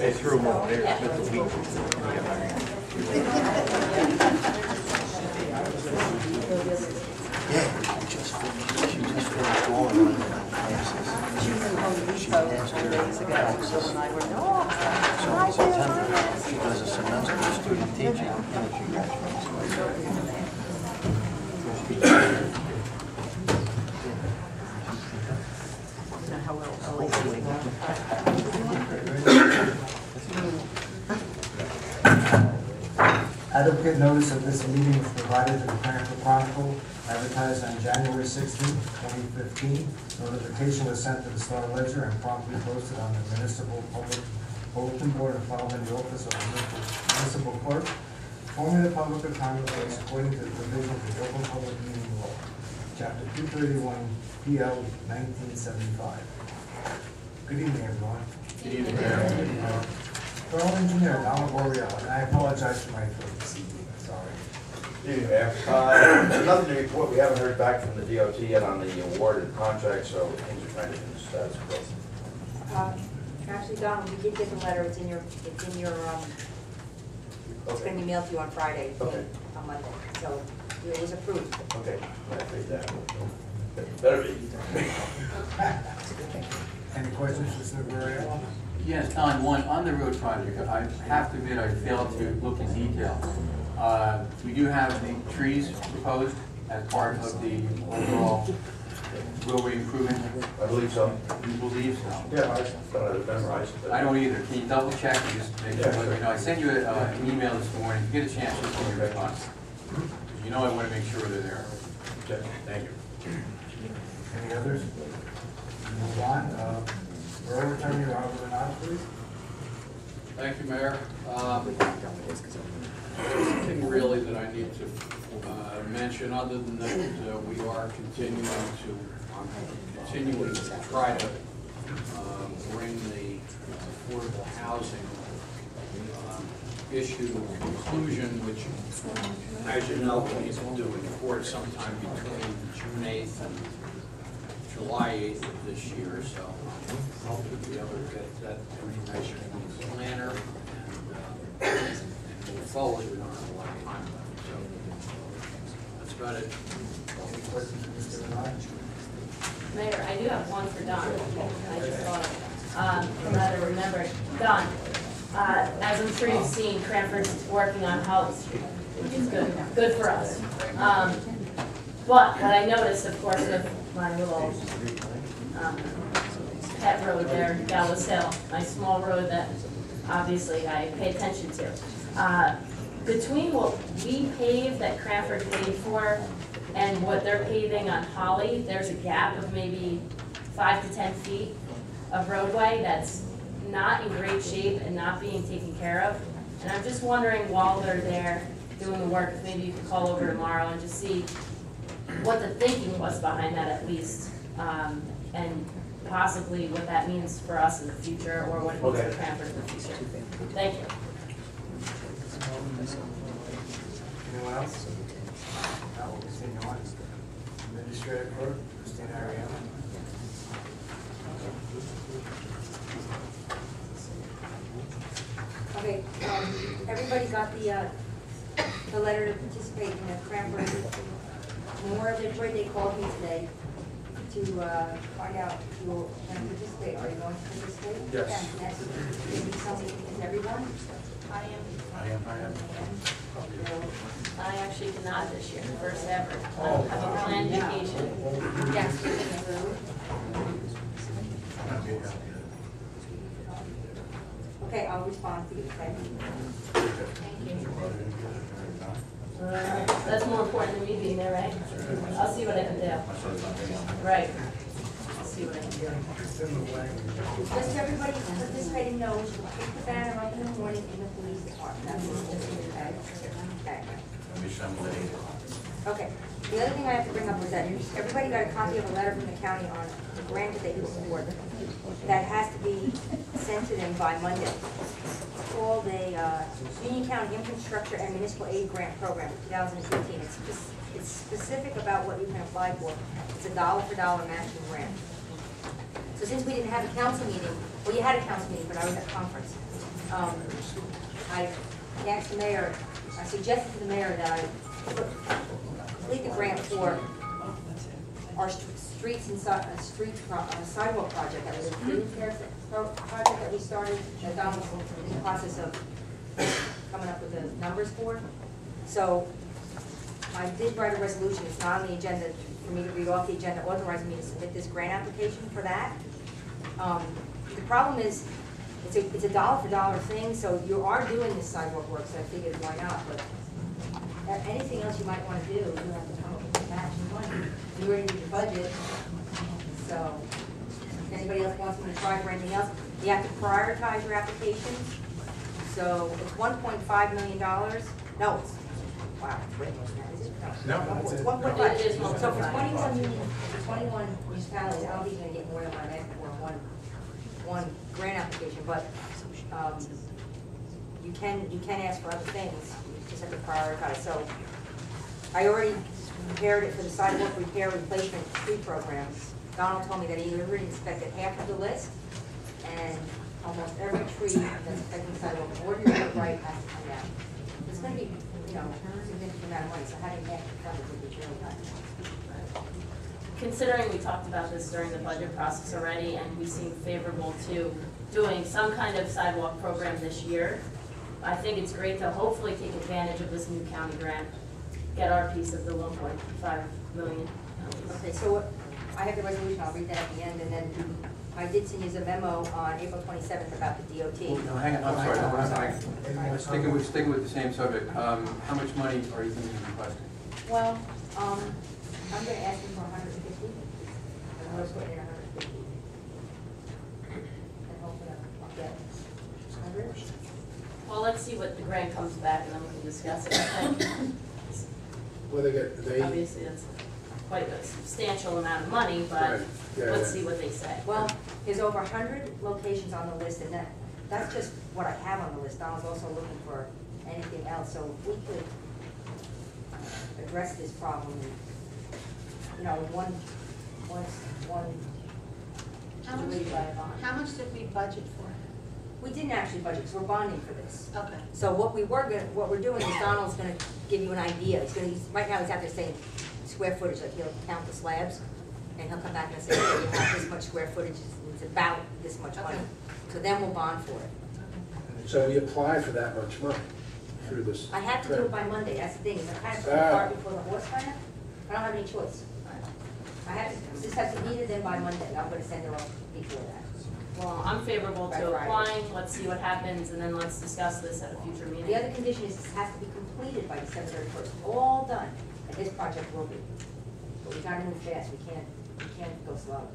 They threw them over there. Yeah, she just finished going on classes. She was in Home Depot 2 days ago. Bill and I were, So in September, she does a semester of student teaching, and then she graduates. how well Ellie's doing. Adequate notice of this meeting was provided to the Cranford Chronicle, advertised on January 16, 2015. Notification was sent to the Star Ledger and promptly posted on the Municipal Public Bulletin Board and filed in the office of the Municipal Clerk, forming the public of common place according to the provisions of the Open Public Meeting Law, Chapter 231, PL 1975. Good evening, everyone. Good evening, Mayor. Borough Engineer Donald Boreal, and I apologize for my throat this evening. Sorry. Good evening, Mayor. Nothing to report. We haven't heard back from the DOT yet on the awarded contract, so things are trying to finish status quo. Actually, Don, we did get the letter. It's in your, it's going to be mailed to you on Friday, Okay. on Monday. So it was approved. Okay, I figured that. Better be. Any questions, Mr. Boreal? Yes, Don, one, on the road project, I have to admit I failed to look in detail. We do have the trees proposed as part of the overall roadway improvement. I believe so. You believe so? Yeah, I thought I had memorized it. I don't either. Can you double check and just make sure? Yeah, sure. I sent you an email this morning. If you get a chance, just send your response. You know I want to make sure they're there. Okay, thank you. Any others? Move on. Borough Attorney Robert Renato, please. Thank you, Mayor. Nothing really that I need to mention, other than that we are continuing to try to bring the affordable housing issue to a conclusion, which, as you know, we need to do in court sometime between June 8th and July 8th of this year, so I'll be able to get that information from the planner and move forward. We don't have a lot of time left, so that's about it. Any questions, Mr. Renato? Mayor, I do have one for Don. I just thought of, rather remembered. Don, as I'm sure you've seen, Cranford's working on Holly Street, which is good for us. But what I noticed, of course, with my little pet road there, Gallows Hill, my small road that obviously I pay attention to. Between what we pave that Cranford paid for and what they're paving on Holly, there's a gap of maybe 5 to 10 feet of roadway that's not in great shape and not being taken care of. And I'm just wondering, while they're there doing the work, if maybe you could call over tomorrow and just see what the thinking was behind that at least, and possibly what that means for us in the future, or what it means for Cranford in the future. Thank you. Anyone else? Now we'll continue on. Administrative Clerk, Christina Ariano. Okay, everybody got the letter to participate in the Cranford Memorial Day Parade. They called me today to find out if you will participate. Are you going to participate? Yes. Yes. Maybe somebody, is everyone? I am. I am. I actually cannot this year, first ever. I have a planned vacation. Yes. Okay, I'll respond to you. Okay. Thank you. That's more important than me being there, right? I'll see what I can do. Right. I'll see what I can do. Just so everybody participating knows, you'll pick the banner up in the morning in the police department. That's just okay. Okay. The other thing I have to bring up was that everybody got a copy of a letter from the county on the grant that they can support that has to be sent to them by Monday. It's called a Union County Infrastructure and Municipal Aid Grant Program for 2015. It's specific about what you can apply for. It's a dollar-for-dollar matching grant. So since we didn't have a council meeting, well, you had a council meeting, but I was at conference. I asked the mayor, I suggested to the mayor that I complete the grant for our streets and sidewalk project, that was a green care project that we started, that Don was in the process of coming up with the numbers for. So I did write a resolution, it's not on the agenda, for me to read off the agenda, authorizing me to submit this grant application for that. The problem is, it's a dollar for dollar thing, so you are doing this sidewalk work, so I figured why not, but anything else you might want to do, you have to come up with matching money. You already need your budget, so if anybody else wants me to try for anything else, you have to prioritize your applications. So it's $1.5 million. No, it's, wow, it's way more than that, is it? No, It's that's it. 1.5. It is 1.5. So for 21 municipalities, I don't think you're gonna get more than what I'm asking for one grant application, but you can ask for other things. You just have to prioritize. So I already prepared it for the sidewalk repair replacement tree program. Donald told me that he already inspected half of the list, and almost every tree that's affecting sidewalk, order your right, has to come down. It's going to be, you know, a significant amount of money, so having half the coverage would be really nice. Considering we talked about this during the budget process already, and we seem favorable to doing some kind of sidewalk program this year, I think it's great to hopefully take advantage of this new county grant, get our piece of the 1.5 million. Okay, so I have the resolution, I'll read that at the end, and then I did send you a memo on April 27th about the DOT. No, hang on, I'm sorry, no, I'm sorry. Any more Sticking comments? with the same subject, how much money are you thinking of requesting? Well, I'm gonna ask him for 150, and I'm gonna put in 150. And hopefully I'll get 100. Well, let's see what the grant comes back, and then we can discuss it. I think, Well, they, obviously, that's quite a substantial amount of money, but Right. Yeah, let's yeah. see what they say. Well, there's over 100 locations on the list, and that's just what I have on the list. I was also looking for anything else, so if we could address this problem, you know, one How much, degree by a bond. how much did we budget for? We didn't actually budget, because we're bonding for this. Okay. So what we're doing is Donald's gonna give you an idea. Right now he's out there saying square footage, like he'll count the slabs, and he'll come back and say, okay, you have this much square footage, it's about this much money. Okay. So then we'll bond for it. so we apply for that much money through this. I have to do it by Monday, that's the thing, is I kind of put the cart before the horse kind of, I don't have any choice. I have to, this has to be needed in by Monday, I'm gonna send it off before that. Well, I'm favorable By to Friday. applying, let's see what happens, and then let's discuss this at a future meeting. The other condition is this has to be completed by December 31st, all done, and this project will be. But we gotta move fast, we can't go slow.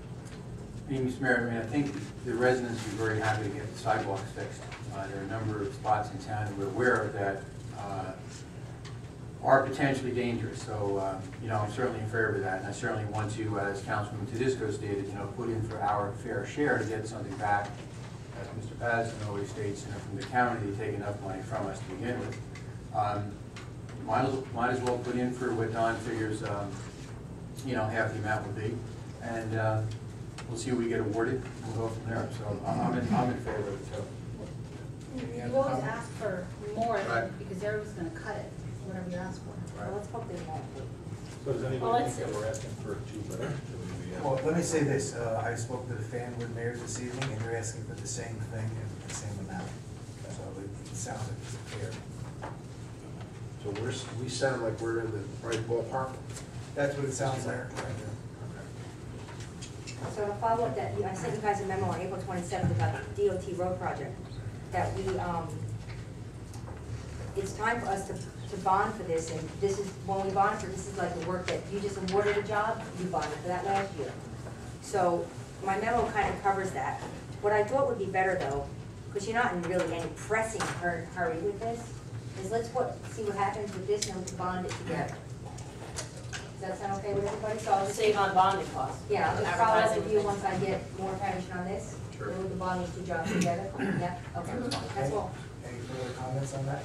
I mean, Mr. Mayor, I mean, I think the residents are very happy to get the sidewalks fixed. There are a number of spots in town that we're aware of that are potentially dangerous. So, you know, I'm certainly in favor of that, and I certainly want to, as Councilman Tedisco stated, you know, put in for our fair share to get something back. As Mr. Patterson always states, you know, from the county, they take enough money from us to begin with. Might as well put in for what Don figures, you know, half the amount would be, and we'll see what we get awarded, and we'll go from there. So I'm in favor of it, too. Any other You always comments? ask for more, Right. because everyone's gonna cut it, whatever you ask for. Well, let's hope they won't. So does Well, anybody let's think that see. we're asking for too much? Well, let me say this, I spoke to the Fanwood mayor this evening, and they're asking for the same thing and the same amount. So it sounds like it's fair. So we sound like we're in the right ballpark? That's what it sounds like right now. So to follow up that, I sent you guys a memo on April 27th about the DOT road project, that we, it's time for us to bond for this, and this is, when we bond for, this is like the work that you just awarded a job, you bonded for that last year. So my memo kind of covers that. What I thought would be better though, because you're not in really any pressing hurry with this, is let's see what happens with this and we can bond it together. Does that sound okay with everybody? So I'll just Save on bonding costs. yeah, I'll just follow up Advertising. with you once I get more information on this. Sure. Then we can bond these two jobs together. Yeah, okay, that's all. Any further comments on that?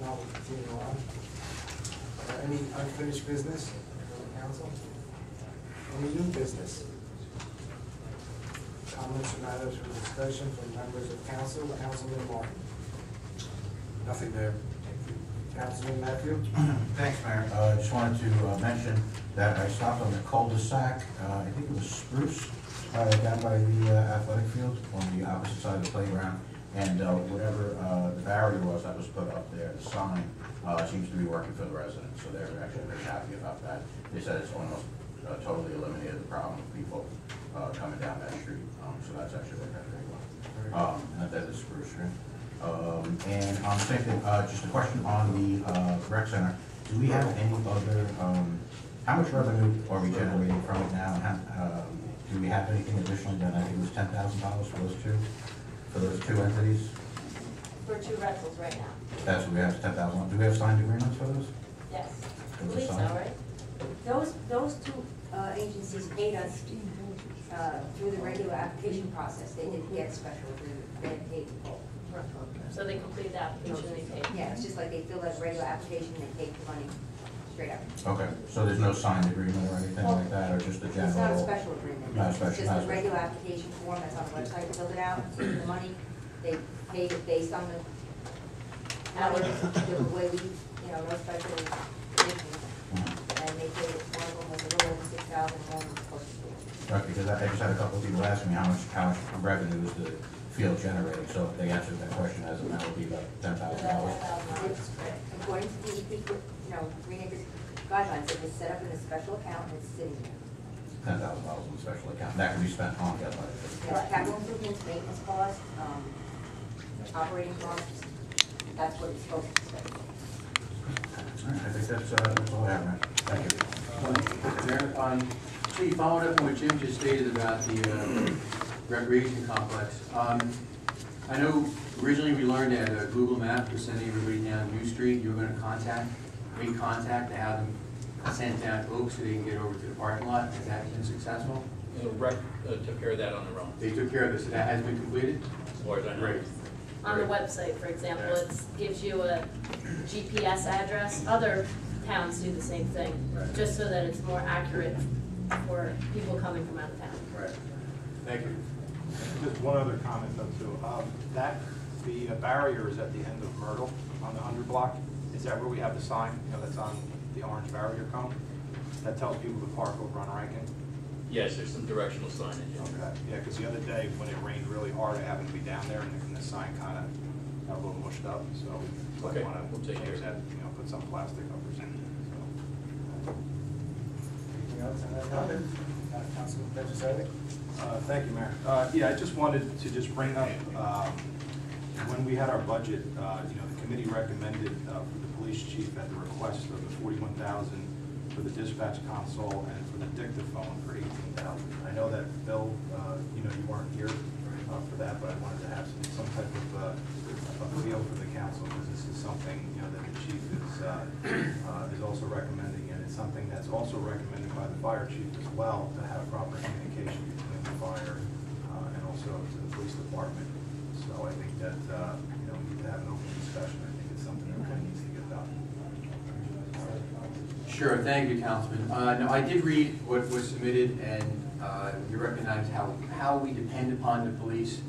Now we'll continue on. Any unfinished business for the council? Any new business? Comments or matters for discussion from members of council? Councilman Martin. Nothing there. Councilman Matthew. Thanks, Mayor. I just wanted to mention that I stopped on the cul-de-sac, I think it was Spruce, down by the athletic field on the opposite side of the playground. And whatever the barrier was that was put up there, the sign, seems to be working for the residents. So they're actually very happy about that. They said it's almost totally eliminated the problem of people coming down that street. So that's actually worked out very well. That is Spruce Street. And on the same thing, just a question on the rec center. Do we have any other, how much revenue are we generating from it now? And how, do we have anything additionally done? I think it was $10,000 for those two entities? For 2 rentals right now. That's what we have, 10,000. Do we have signed agreements for those? Yes. I Those are believe so, signed? right? Those two agencies paid us through the regular application process. They didn't get special agreement, they had paid the full. So they completed the application, they paid. Yeah, it's just like they filled out a regular application, they paid the money straight up. Okay, so there's no signed agreement or anything like that, or just a general? It's not a special agreement. Not a special, It's just not a a special. regular application form that's on the website, filled it out, received the money, they paid it based on the hours, the way we, no special conditions. And they paid it, one of them was a little over 6,000, one was close to 4. Right, because I just had a couple of people ask me how much revenue is the field generating, so if they answered that question as of now, it would be about $10,000. According to DEP, Green Acres guidelines, it was set up in a special account and it's sitting there. $10,000 in the special account, that can be spent on the athletic. Yes, capital improvements, maintenance costs, operating costs, that's what it's supposed to spend. All right, I think that's all I have, man. Thank you. Mayor, so you followed up on what Jim just stated about the recreation complex. I know originally we learned that Google Maps was sending everybody down New Street. You were going to make contact to have them sent down Oak so they can get over to the parking lot. Has that been successful? The rec took care of that on their own, They took care of this. So that has been completed? as far as I know. Great. On the website, for example, it gives you a GPS address. Other towns do the same thing, just so that it's more accurate for people coming from out of town. Right. Thank you. Just one other comment though too. The barrier is at the end of Myrtle on the 100 block. Is that where we have the sign, that's on the orange barrier cone? That tells people to park over on Rankin? Yes, there's some directional signage. Okay, yeah, because the other day when it rained really hard, I happened to be down there and the sign kind of got a little mushed up, so I Okay, want we'll to take care change of that, put some plastic covers in. Anything else on that topic? Councilman Pedroselli? Thank you, Mayor. Yeah, I just wanted to just bring up, when we had our budget, the committee recommended for the police chief at the request of the $41,000 for the dispatch console and for the dictaphone for $18,000. I know that, Bill, you weren't here for that, but I wanted to have some type of feel for the council, because this is something, that the chief is also recommending, and it's something that's also recommended by the fire chief as well, to have proper communication between the fire and also to the police department. So I think that, we need to have an open discussion. I think it's something that really needs to get done. Sure, thank you, Councilman. No, I did read what was submitted, and you recognize how we depend upon the police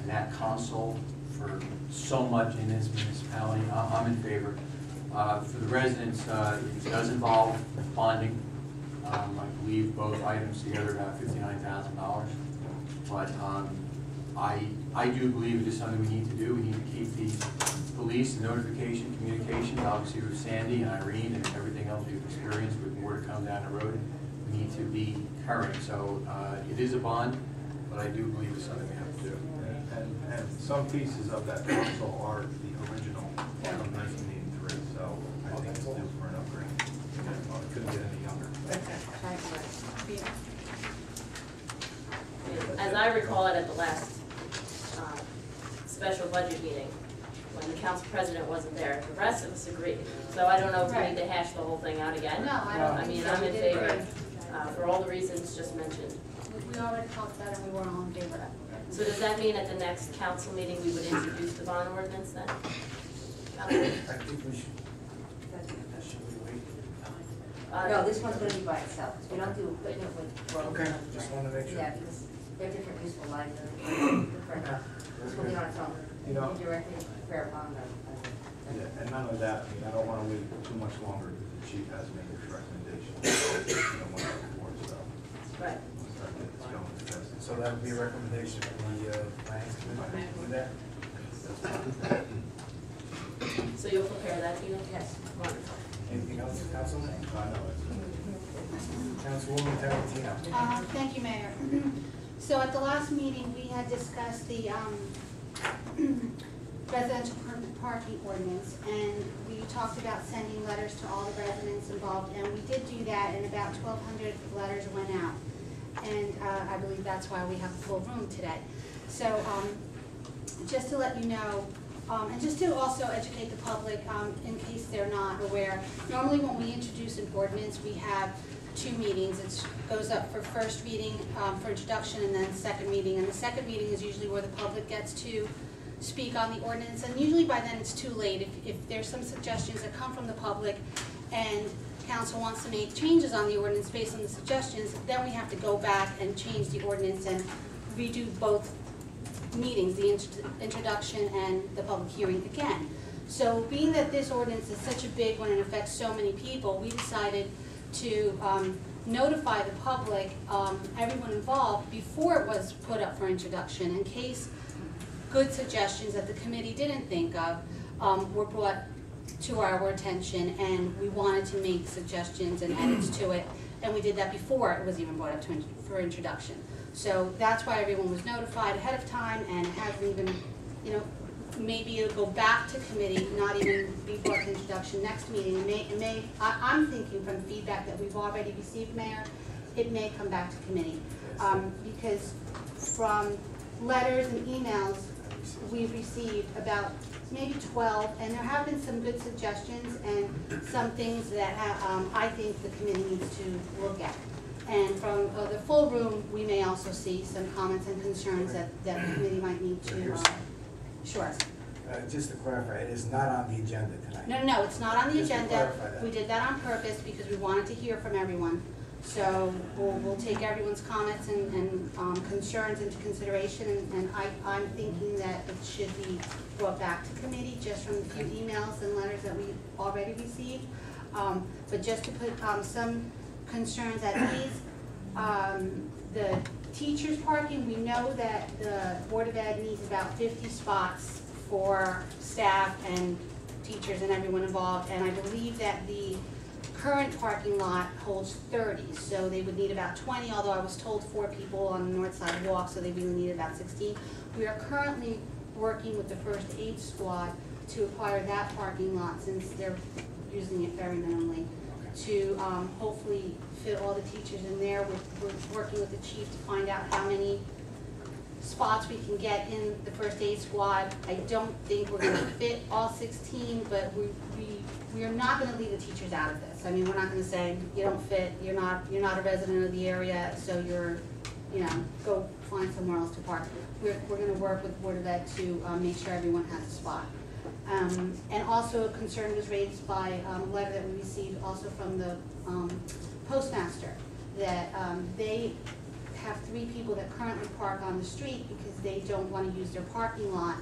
and that console for so much in this municipality. I'm in favor. For the residents, it does involve bonding. I believe both items together about $59,000. But I do believe it is something we need to do. We need to keep the police, the notification, communication, obviously with Sandy and Irene and everything else we've experienced with more to come down the road. We need to be current. So it is a bond, but I do believe it's something we have to do. And some pieces of that console are the original from 1983, so I think it's due for an upgrade. It couldn't get any younger. As I recall it at the last special budget meeting, when the council president wasn't there, the rest of us agreed. So I don't know if we need to hash the whole thing out again. No, I don't I think mean, so. I'm in We did favor, great. for all the reasons just mentioned. We already talked about it, and we were all in favor of it. So does that mean at the next council meeting, we would introduce the bond ordinance then? I think we should. No, this one's gonna be by itself, because we don't do equipment with. Okay, just wanted to make sure. Yeah, because They're different useful lives, and it's really on its own. You know- Directly prayer upon them. Yeah, and not only that, I mean, I don't want to wait too much longer, because the chief has made his recommendation. Once before, so. Right. Let's start getting this going fast. So that would be a recommendation from the finance committee with that? So you'll prepare that, Tina? Yes. Wonderful. Anything else, Councilman? I know it's. Councilwoman Tarantino. Thank you, Mayor. So at the last meeting, we had discussed the residential permanent parking ordinance, and we talked about sending letters to all the residents involved, and we did do that, and about 1,200 letters went out. And I believe that's why we have a full room today. So just to let you know, and just to also educate the public, in case they're not aware, normally when we introduce an ordinance, we have 2 meetings. It goes up for first reading, for introduction, and then second reading. And the second reading is usually where the public gets to speak on the ordinance, and usually by then it's too late. If there's some suggestions that come from the public and council wants to make changes on the ordinance based on the suggestions, then we have to go back and change the ordinance and redo both meetings, the introduction and the public hearing again. So being that this ordinance is such a big one and affects so many people, we decided to notify the public, everyone involved, before it was put up for introduction, in case good suggestions that the committee didn't think of were brought to our attention, and we wanted to make suggestions and edits to it, and we did that before it was even brought up for introduction. So that's why everyone was notified ahead of time, and it hasn't even, maybe it'll go back to committee, not even be brought to introduction next meeting. I'm thinking from feedback that we've already received, Mayor, it may come back to committee. Because from letters and emails we've received, about maybe 12, and there have been some good suggestions and some things that I think the committee needs to look at. And from the full room, we may also see some comments and concerns that the committee might need to, sure. Just to clarify, it is not on the agenda tonight. No, it's not on the Just to agenda. clarify that. We did that on purpose because we wanted to hear from everyone. So we'll take everyone's comments and concerns into consideration, and I'm thinking that it should be brought back to committee just from the few emails and letters that we already received. But just to put some concerns at ease, the teachers parking, we know that the Board of Ed needs about 50 spots for staff and teachers and everyone involved, and I believe that the current parking lot holds 30, so they would need about 20, although I was told 4 people on the north side walk, so they really need about 16. We are currently working with the first aid squad to acquire that parking lot, since they're using it very minimally, to hopefully fit all the teachers in there. We're working with the chief to find out how many spots we can get in the first aid squad. I don't think we're going to fit all 16, but we are not going to leave the teachers out of this. I mean, we're not going to say you don't fit, you're not a resident of the area, so you're, go find somewhere else to park. We're going to work with Board of Ed to make sure everyone has a spot. And also a concern was raised by a letter that we received also from the postmaster, that they have 3 people that currently park on the street because they don't want to use their parking lot.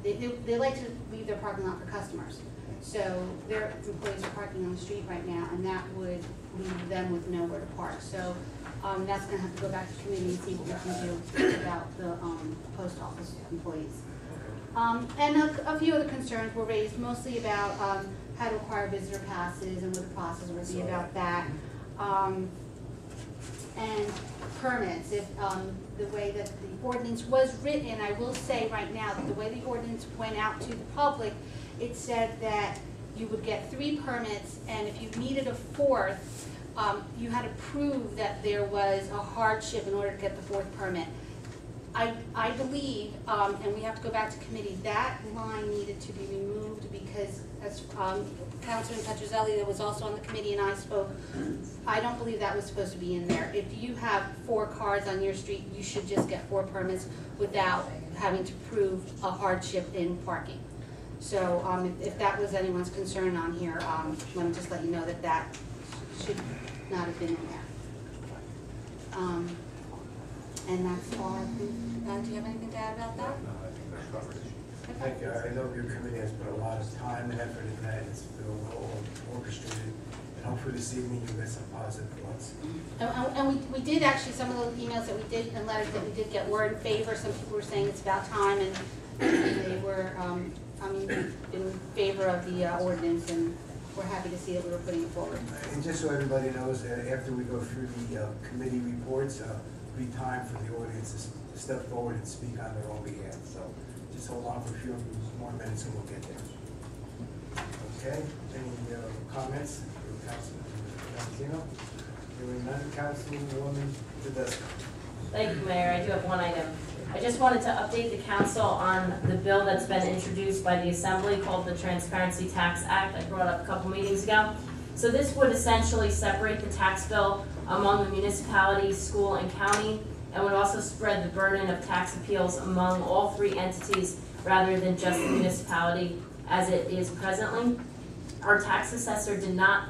They like to leave their parking lot for customers. So their employees are parking on the street right now, and that would leave them with nowhere to park. So that's going to have to go back to committee and see what we can do about the post office employees. And a few other concerns were raised, mostly about how to acquire visitor passes and what the process will be about that. And permits, if the way that the ordinance was written, I will say right now that the way the ordinance went out to the public, it said that you would get 3 permits, and if you needed a 4th, you had to prove that there was a hardship in order to get the 4th permit. I believe, and we have to go back to committee, that line needed to be removed because, as Councilman Petrozelli, that was also on the committee, and I spoke, I don't believe that was supposed to be in there. If you have 4 cars on your street, you should just get 4 permits without having to prove a hardship in parking. So if that was anyone's concern on here, let me just let you know that that should not have been in there. And that's all. Do you have anything to add about that? No, I think that covers it. Thank you. I know your committee has put a lot of time and effort in that. It's been all orchestrated. And hopefully this evening you'll get some positive thoughts. And we did actually, some of the emails that we did and letters that we did get were in favor. Some people were saying it's about time, and they were, in favor of the ordinance, and we're happy to see that we were putting it forward. And just so everybody knows, after we go through the committee reports, it'll be time for the audience to step forward and speak on their own behalf. So just hold on for a few more minutes and we'll get there. Okay, any comments? Councilman Valentino? Hearing none, Councilwoman Tedesco. Thank you, Mayor. I do have one item. I just wanted to update the council on the bill that's been introduced by the Assembly called the Transparency Tax Act. I brought up a couple meetings ago. So this would essentially separate the tax bill among the municipality, school, and county, and would also spread the burden of tax appeals among all three entities rather than just the municipality as it is presently. Our tax assessor did not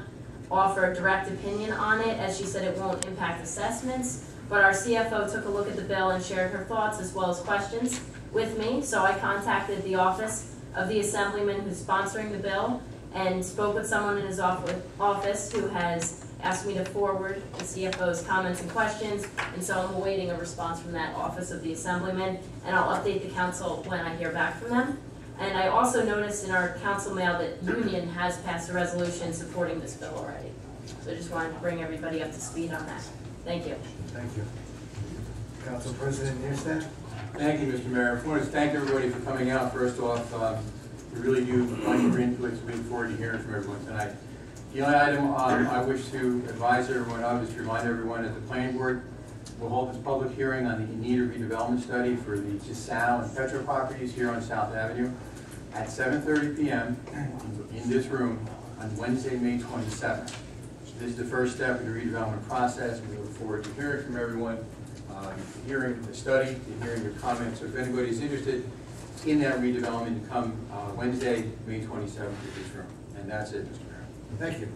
offer a direct opinion on it, as she said it won't impact assessments, but our CFO took a look at the bill and shared her thoughts as well as questions with me. So I contacted the office of the Assemblyman who's sponsoring the bill and spoke with someone in his office who has asked me to forward the CFO's comments and questions, and so I'm awaiting a response from that office of the Assemblyman, and I'll update the council when I hear back from them. And I also noticed in our council mail that Union has passed a resolution supporting this bill already. So I just wanted to bring everybody up to speed on that. Thank you. Thank you. Council President Neerstadt? Thank you, Mr. Mayor. I want to thank everybody for coming out. First off, we really do value your input, so we look forward to hearing from everyone tonight. The only item I wish to advise everyone of is to remind everyone that the planning board will hold this public hearing on the Anita redevelopment study for the DeSalle and Petro properties here on South Avenue at 7:30 p.m. in this room on Wednesday, May 27th. This is the first step in the redevelopment process, and we look forward to hearing from everyone, hearing the study, and hearing your comments. So if anybody is interested in that redevelopment, come Wednesday, May 27th in this room. And that's it, Mr. Mayor. Thank you.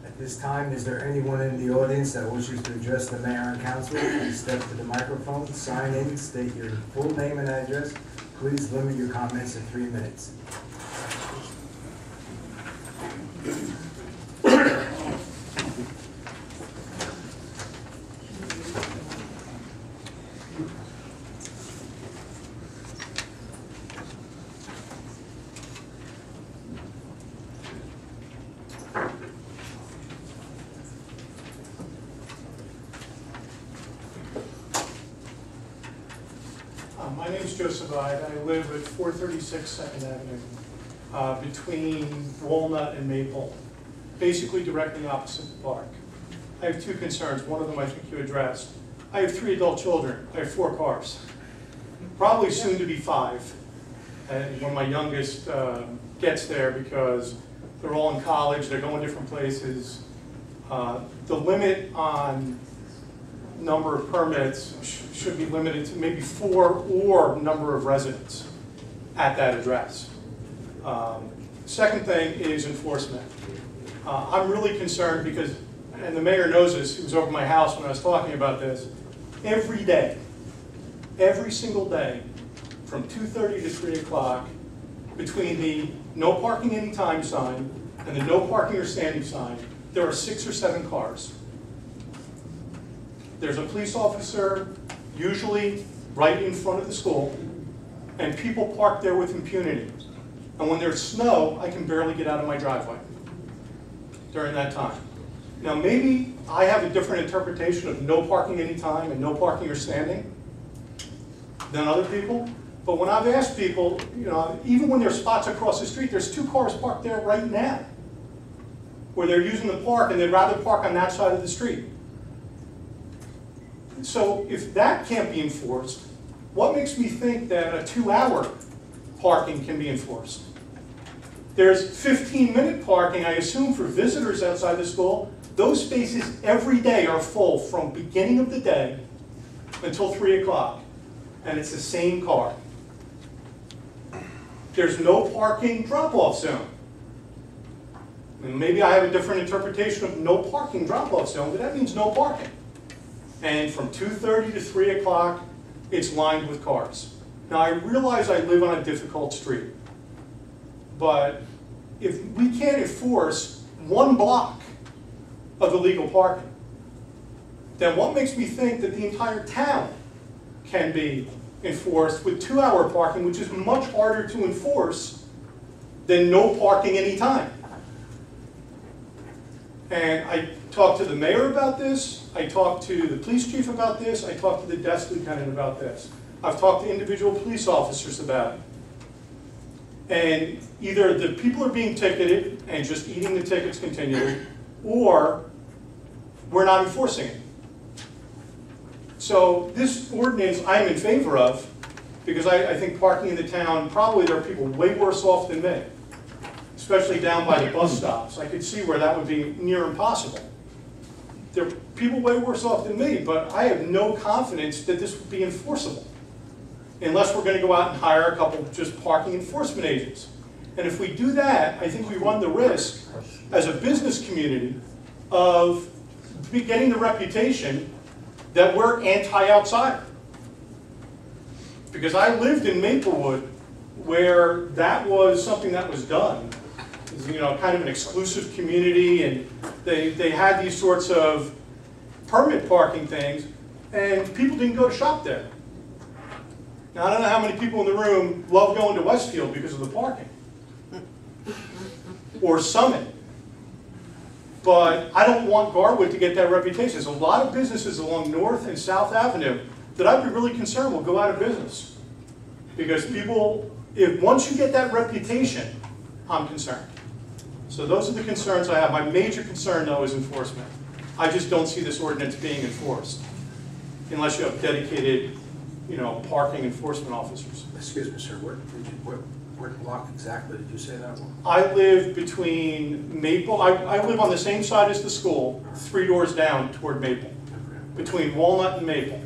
At this time, is there anyone in the audience that wishes to address the mayor and council? Please step to the microphone, sign in, state your full name and address. Please limit your comments to 3 minutes. My name's Joseph Ide. I live at 436 2nd Avenue, between Walnut and Maple, basically directly opposite the park. I have two concerns. One of them I think you addressed. I have 3 adult children. I have 4 cars, probably soon to be 5, when my youngest gets there, because they're all in college, they're going different places. The limit on number of permits should be limited to maybe 4 or number of residents at that address. Second thing is enforcement. I'm really concerned because, and the mayor knows this, he was over my house when I was talking about this, every day, every single day, from 2:30 to 3 o'clock, between the no parking anytime sign and the no parking or standing sign, there are 6 or 7 cars. There's a police officer, usually right in front of the school, and people park there with impunity. And when there's snow, I can barely get out of my driveway during that time. Now, maybe I have a different interpretation of no parking anytime and no parking or standing than other people, but when I've asked people, you know, even when there's spots across the street, there's 2 cars parked there right now, where they're using the park and they'd rather park on that side of the street. So if that can't be enforced, what makes me think that a 2-hour parking can be enforced? There's 15-minute parking, I assume, for visitors outside the school. Those spaces every day are full from beginning of the day until 3 o'clock, and it's the same car. There's no parking drop-off zone. And maybe I have a different interpretation of no parking drop-off zone, but that means no parking. And from 2:30 to 3 o'clock, it's lined with cars. Now, I realize I live on a difficult street, but if we can't enforce 1 block of illegal parking, then what makes me think that the entire town can be enforced with 2-hour parking, which is much harder to enforce than no parking anytime? And I talked to the mayor about this, I talked to the police chief about this, I talked to the desk lieutenant about this. I've talked to individual police officers about it. And either the people are being ticketed and just eating the tickets continually, or we're not enforcing it. So this ordinance I'm in favor of, because I think parking in the town, probably there are people way worse off than me, especially down by the bus stops. I could see where that would be near impossible. There are people way worse off than me, but I have no confidence that this would be enforceable, unless we're going to go out and hire a couple just parking enforcement agents. And if we do that, I think we run the risk as a business community of getting the reputation that we're anti-outsider. Because I lived in Maplewood where that was something that was done. It was, you know, kind of an exclusive community, and they had these sorts of permit parking things, and people didn't go to shop there. Now, I don't know how many people in the room love going to Westfield because of the parking. Or Summit. But I don't want Garwood to get that reputation. There's a lot of businesses along North and South Avenue that I'd be really concerned will go out of business. Because people, once you get that reputation, I'm concerned. So those are the concerns I have. My major concern, though, is enforcement. I just don't see this ordinance being enforced unless you have dedicated, you know, parking enforcement officers. Excuse me, sir, what block exactly did you say that one? I live between Maple, I live on the same side as the school, 3 doors down toward Maple, between Walnut and Maple.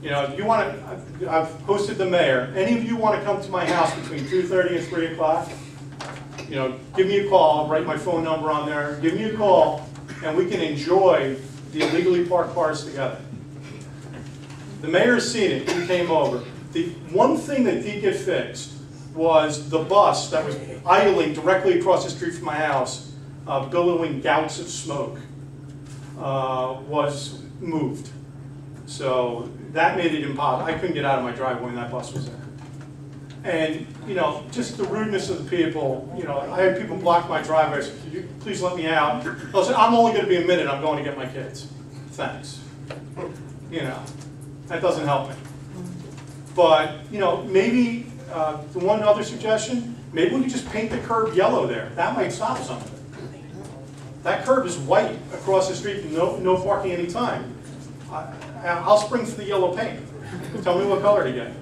You know, if you want to, I've hosted the mayor, any of you want to come to my house between 2:30 and 3 o'clock, you know, give me a call, I'll write my phone number on there, give me a call, and we can enjoy the illegally parked cars together. The mayor's seen it, he came over. The one thing that did get fixed was the bus that was idling directly across the street from my house, billowing gouts of smoke, was moved. So that made it impossible. I couldn't get out of my driveway when that bus was there. And, you know, just the rudeness of the people, you know, I had people block my driveway. I said, could you please let me out? They'll say, I'm only going to be a minute, I'm going to get my kids. Thanks. You know, that doesn't help me. But, you know, maybe, the one other suggestion, maybe we could just paint the curb yellow there. That might stop some of it. That curb is white across the street, no parking anytime. I'll spring for the yellow paint. Tell me what color to get.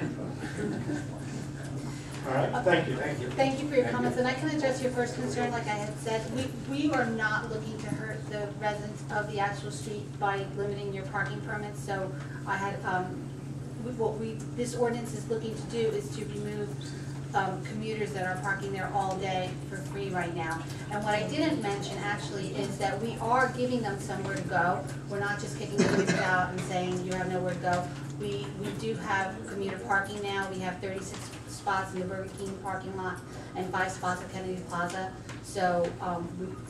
All right, thank you. Thank you. Thank you for your comments, and I can address your first concern, like I had said. We are not looking to hurt the residents of the actual street by limiting your parking permits. So I had, this ordinance is looking to do is to remove commuters that are parking there all day for free right now. And what I didn't mention actually is that we are giving them somewhere to go. We're not just kicking commuters out and saying you have nowhere to go. We do have commuter parking now. We have 36 spots in the Burger King parking lot and 5 spots at Kennedy Plaza. So,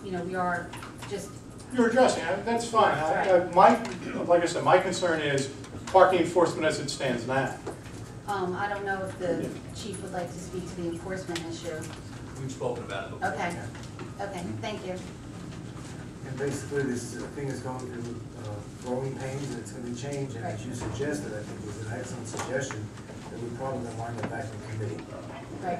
we are just... You're addressing it. That's fine. Like I said, my concern is parking enforcement as it stands now. I don't know if the chief would like to speak to the enforcement issue. We've spoken about it before. Okay. Okay, thank you. And basically, this thing is going through growing pains, and it's going to change, and as you suggested, I think was an excellent suggestion, that we probably going to wind up back in committee. Right.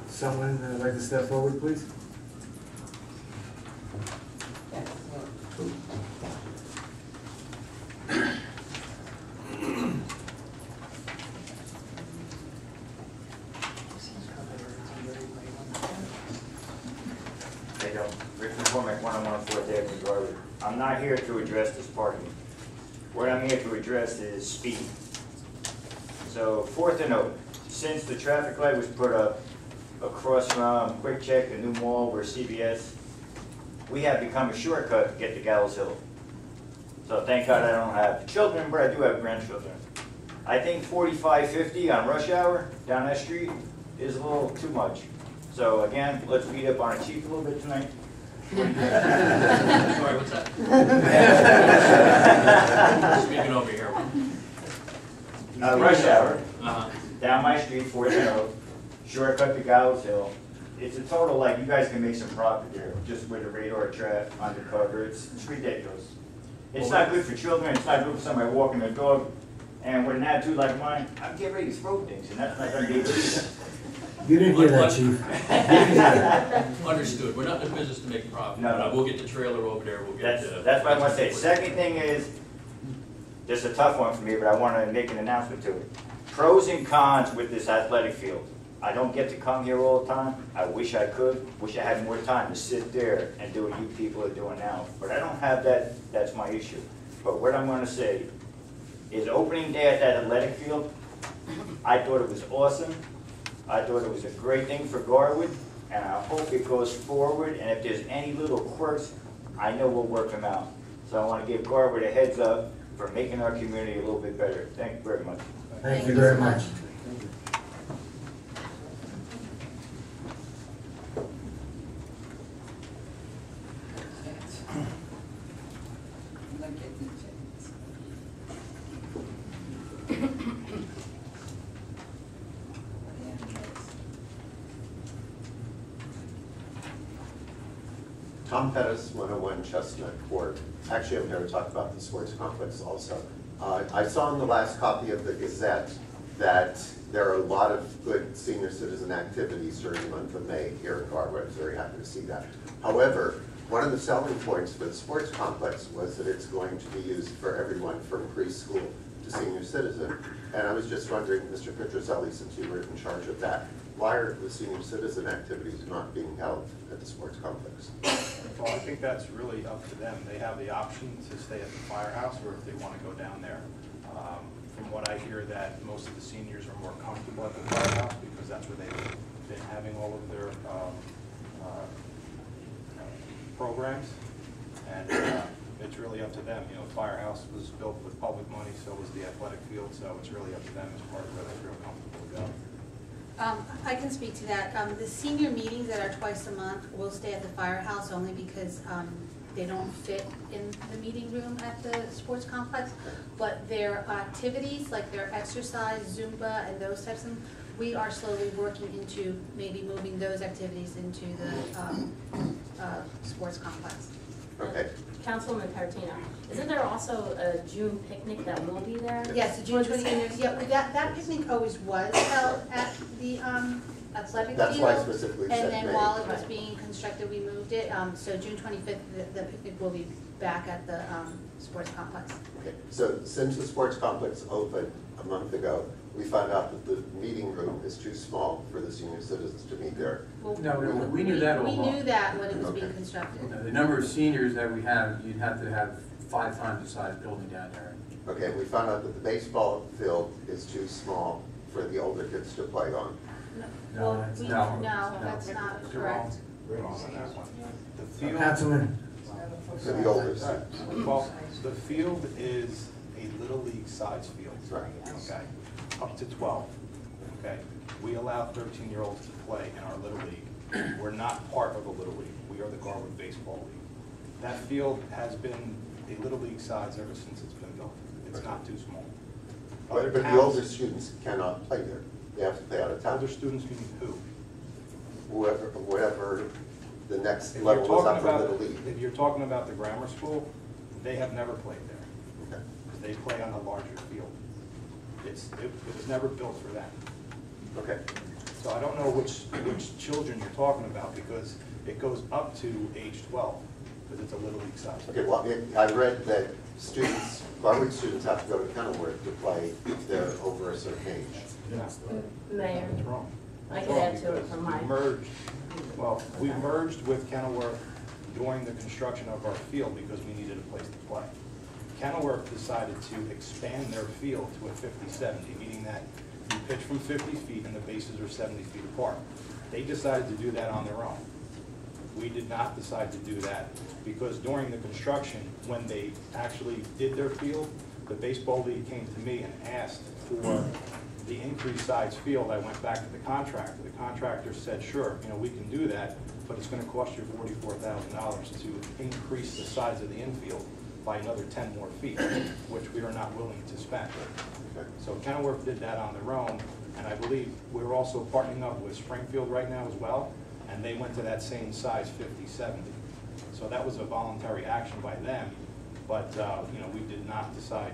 Someone like to step forward, please? Rick McCormick, 101 Fourth Avenue, Garwood. I'm not here to address this parking. What I'm here to address is speed. So 4th and Oak, since the traffic light was put up across from Quick Check, the new mall where CVS, we have become a shortcut to get to Gallows Hill. So thank God I don't have children, but I do have grandchildren. I think 45-50 on rush hour down that street is a little too much. So again, let's beat up on a chief a little bit tonight. Sorry, what's that? Speaking over here. Rush hour, Uh-huh. down my street, 4th and Oak, shortcut to Gallows Hill. It's a total, like, you guys can make some profit there, just with the radar trap undercover. It's ridiculous. It's not good for children, it's not good for somebody walking their dog. And with an attitude like mine, I'm getting ready to throw things, and that's not gonna be good either. You didn't hear that, chief. Understood. We're not in the business to make profit. No, no. We'll get the trailer over there, we'll get the. That's what I want to say. Second thing is, this is a tough one for me, but I want to make an announcement to it. Pros and cons with this athletic field. I don't get to come here all the time. I wish I could. Wish I had more time to sit there and do what you people are doing now. But I don't have that. That's my issue. But what I'm going to say is opening day at that athletic field, I thought it was awesome. I thought it was a great thing for Garwood, and I hope it goes forward. And if there's any little quirks, I know we'll work them out. So I want to give Garwood a heads up for making our community a little bit better. Thank you very much. Thank you very much. Tom Pettis, 101 Chestnut Court. Actually, I'm here to talk about the sports complex also. I saw in the last copy of the Gazette that there are a lot of good senior citizen activities during the month of May here at Garwood. I was very happy to see that. However, one of the selling points for the sports complex was that it's going to be used for everyone from preschool to senior citizen. And I was just wondering, Mr. Petrozelli, since you were in charge of that, why are the senior citizen activities not being held at the sports complex? Well, I think that's really up to them. They have the option to stay at the firehouse or if they want to go down there. From what I hear, that most of the seniors are more comfortable at the firehouse because that's where they've been having all of their programs. And it's really up to them. You know, firehouse was built with public money, so was the athletic field, so it's really up to them as far as where they feel comfortable to go. I can speak to that. The senior meetings that are twice a month will stay at the firehouse only because they don't fit in the meeting room at the sports complex. But their activities, like their exercise, Zumba, and those types of things, we are slowly working into maybe moving those activities into the sports complex. Okay. Councilwoman Tarantino, isn't there also a June picnic that will be there? Yes, the June 20th. Yeah, that picnic always was held at the athletic field. That's why I specifically said And then May. while it was being constructed, we moved it. So June 25th, the picnic will be back at the sports complex. Okay. So since the sports complex opened a month ago, we found out that the meeting room is too small for the senior citizens to meet there. Well, No, we knew that all We along. knew that when it was being Okay. constructed. The number of seniors that we have, you'd have to have 5 times the size building down there. Okay, we found out that the baseball field is too small for the older kids to play on. No, Well, that's- we- no. no, that's not You're wrong. correct. You're wrong on that one. The field. Councilman, For the older students. Well, the field is a Little League size field. Right. Okay, up to 12, okay? We allow 13-year-olds to play in our Little League. We're not part of the Little League. We are the Garwood Baseball League. That field has been a Little League size ever since it's been built. It's not too small. Other But the towns- older students cannot play there. They have to play out of town. Older students mean who? Whatever the next If you're level is talking up for about, Little League. if you're talking about the grammar school, they have never played there. Okay. They play on a larger field. It was never built for that. Okay. So I don't know which children you're talking about because it goes up to age 12 because it's a Little League size. Okay, well, I read that students, Garwood students have to go to Kenilworth to play if they're over a certain age. Mayor, It's wrong. I It's can wrong add to it because from we mine. we merged with Kenilworth during the construction of our field because we needed a place to play. Kenilworth decided to expand their field to a 50-70, meaning that you pitch from 50 feet and the bases are 70 feet apart. They decided to do that on their own. We did not decide to do that because during the construction, when they actually did their field, the baseball league came to me and asked for the increased size field. I went back to the contractor. The contractor said, sure, we can do that, but it's gonna cost you $44,000 to increase the size of the infield by another 10 more feet, which we are not willing to spend. So Kenilworth did that on their own, and I believe we're also partnering up with Springfield right now as well, and they went to that same size 50-70. So that was a voluntary action by them, but we did not decide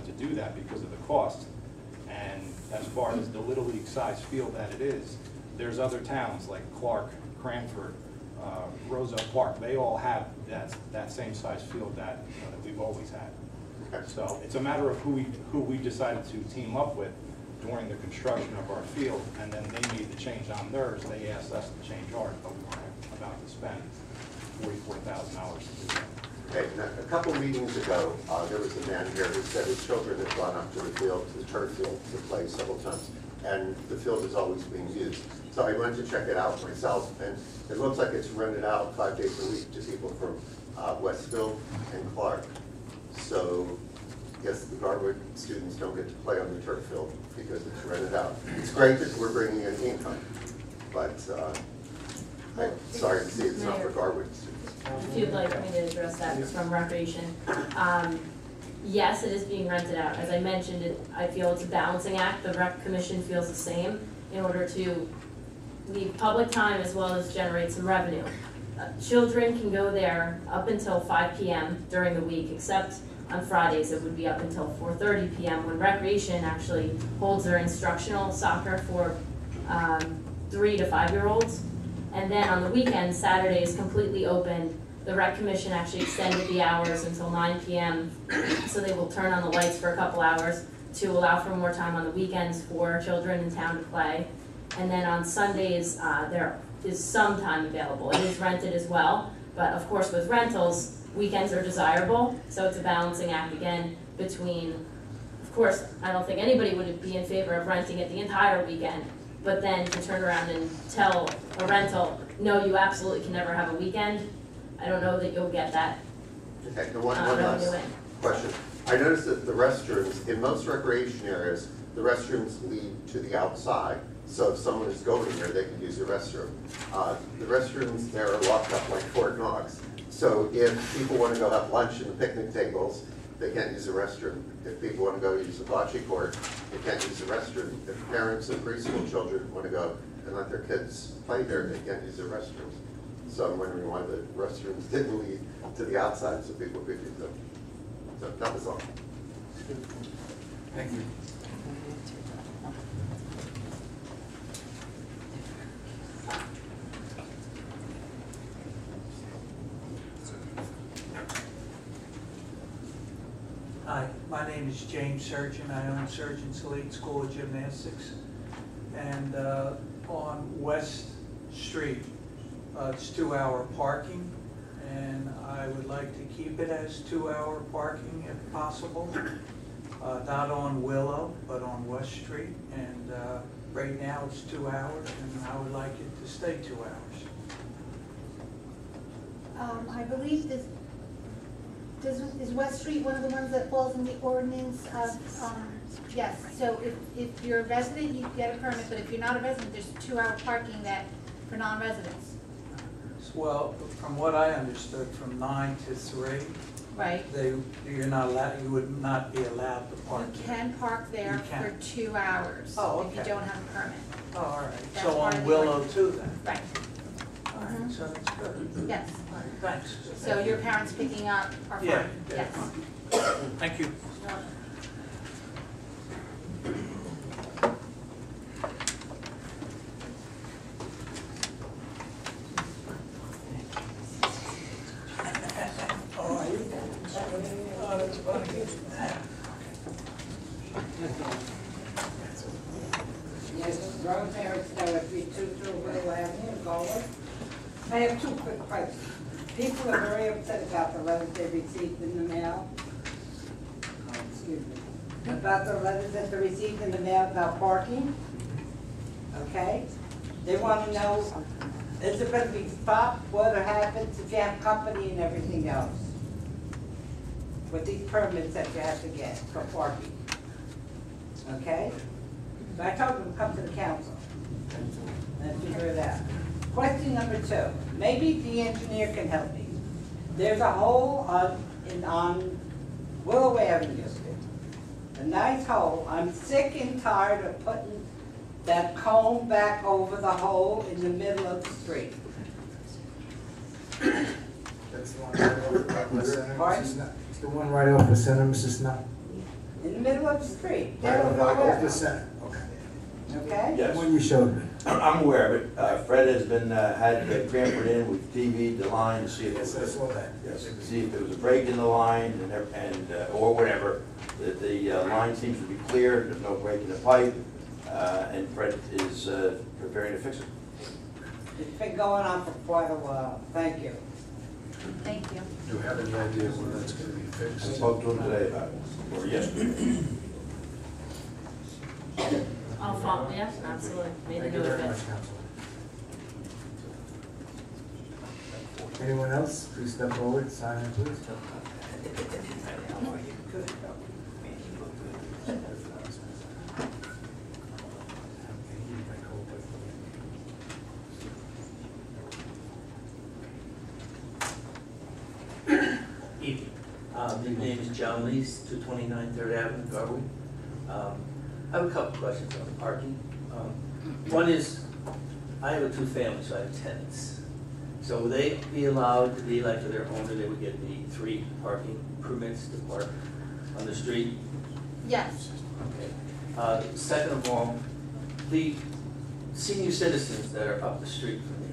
to do that because of the cost. And as far as the Little League size field that it is, there's other towns like Clark, Cranford, Rosa Park, they all have that same size field that we've always had. So it's a matter of who we decided to team up with during the construction of our field, and then they made the change on theirs. They asked us to change ours, but we weren't about to spend $44,000 to do that. Okay, now, a couple meetings ago, there was a man here who said his children had gone up to the field, to the turf field, to play several times, and the field is always being used. So I went to check it out myself, and it looks like it's rented out 5 days a week to people from Westfield and Clark. So I guess the Garwood students don't get to play on the turf field because it's rented out. It's great that we're bringing in income, but I'm sorry to see it's not for Garwood students. If you'd like me to address that, it's from Recreation. Yes, it is being rented out. As I mentioned, I feel it's a balancing act. The Rec Commission feels the same in order to leave public time as well as generate some revenue. Children can go there up until 5 p.m. during the week, except on Fridays it would be up until 4:30 p.m. when Recreation actually holds their instructional soccer for 3 to 5-year-olds. And then on the weekends, Saturday is completely open. The Rec Commission actually extended the hours until 9 p.m. so they will turn on the lights for a couple hours to allow for more time on the weekends for children in town to play. And then on Sundays, there is some time available. It is rented as well, but of course with rentals, weekends are desirable, so it's a balancing act again between, of course, I don't think anybody would be in favor of renting it the entire weekend, but then to turn around and tell a rental, no, you absolutely can never have a weekend, I don't know that you'll get that. Okay, and one last question. I noticed that the restrooms, in most recreation areas, the restrooms lead to the outside. So if someone is going there, they can use the restroom. The restrooms there are locked up like Fort Knox. So if people want to go have lunch in the picnic tables, they can't use the restroom. If people want to go use the bocce court, they can't use the restroom. If parents of preschool children want to go and let their kids play there, they can't use the restrooms. So I'm wondering why the restrooms didn't lead to the outside so people could use them. So that was all. Thank you. Hi, my name is James Surgeon. I own Surgeon's Elite School of Gymnastics. And on West Street, it's 2-hour parking. And I would like to keep it as 2-hour parking if possible. Not on Willow, but on West Street. And right now it's 2 hours, and I would like it to stay 2 hours. I believe is West Street one of the ones that falls in the ordinance of, yes, so if you're a resident, you get a permit, but if you're not a resident, there's 2-hour parking that, for non-residents. Well, from what I understood, from 9 to 3. Right. You're not allowed, you would not be allowed to park. You can park there for 2 hours. Oh, if you okay. don't have a permit. Oh, all right. That's So part on of the Willow ordinance. too then? Right. All right, so that's good. Yes. All right, thanks. So your parents picking up are fine? Yeah. Yes. Thank you. Yes, grown parents know if you two Willow Avenue, Galway. I have 2 quick questions. People are very upset about the letters they received in the mail excuse me, about the letters that they received in the mail about parking. Okay? They want to know, is it going to be stopped, what happens if you have company and everything else? With these permits that you have to get for parking. Okay? So I told them to come to the council and figure it out. Question number 2, maybe the engineer can help me. There's a hole on Willow Avenue, a nice hole. I'm sick and tired of putting that cone back over the hole in the middle of the street. That's the one right off the center, Pardon? Mrs. Nutt. It's the one right off the center, Mrs. Nutt. In the middle of the street. Right Down off Willow off the Avenue. center, okay. Okay? Yes. The one you showed me. I'm aware of it. Fred has been, had Cranford in with TV, the line, to see if Yes, I saw that. yes, see if there was a break in the line or whatever. The line seems to be clear, there's no break in the pipe, and Fred is preparing to fix it. It's been going on for quite a while. Thank you. Thank you. Do you have any idea when that's gonna be I fixed? spoke to him today about it, or yesterday. I'll follow, yeah, absolutely. Made a Thank you note of very it. much, Council. Anyone else? Please step forward, sign in, please. Evening. My name is John Lees, 229 3rd Avenue, Garwood. I have a couple questions on parking. One is, I have a two-family, so I have tenants. So will they be allowed to be, like for their owner, they would get the 3 parking permits to park on the street? Yes. Okay. Second of all, the senior citizens that are up the street from me,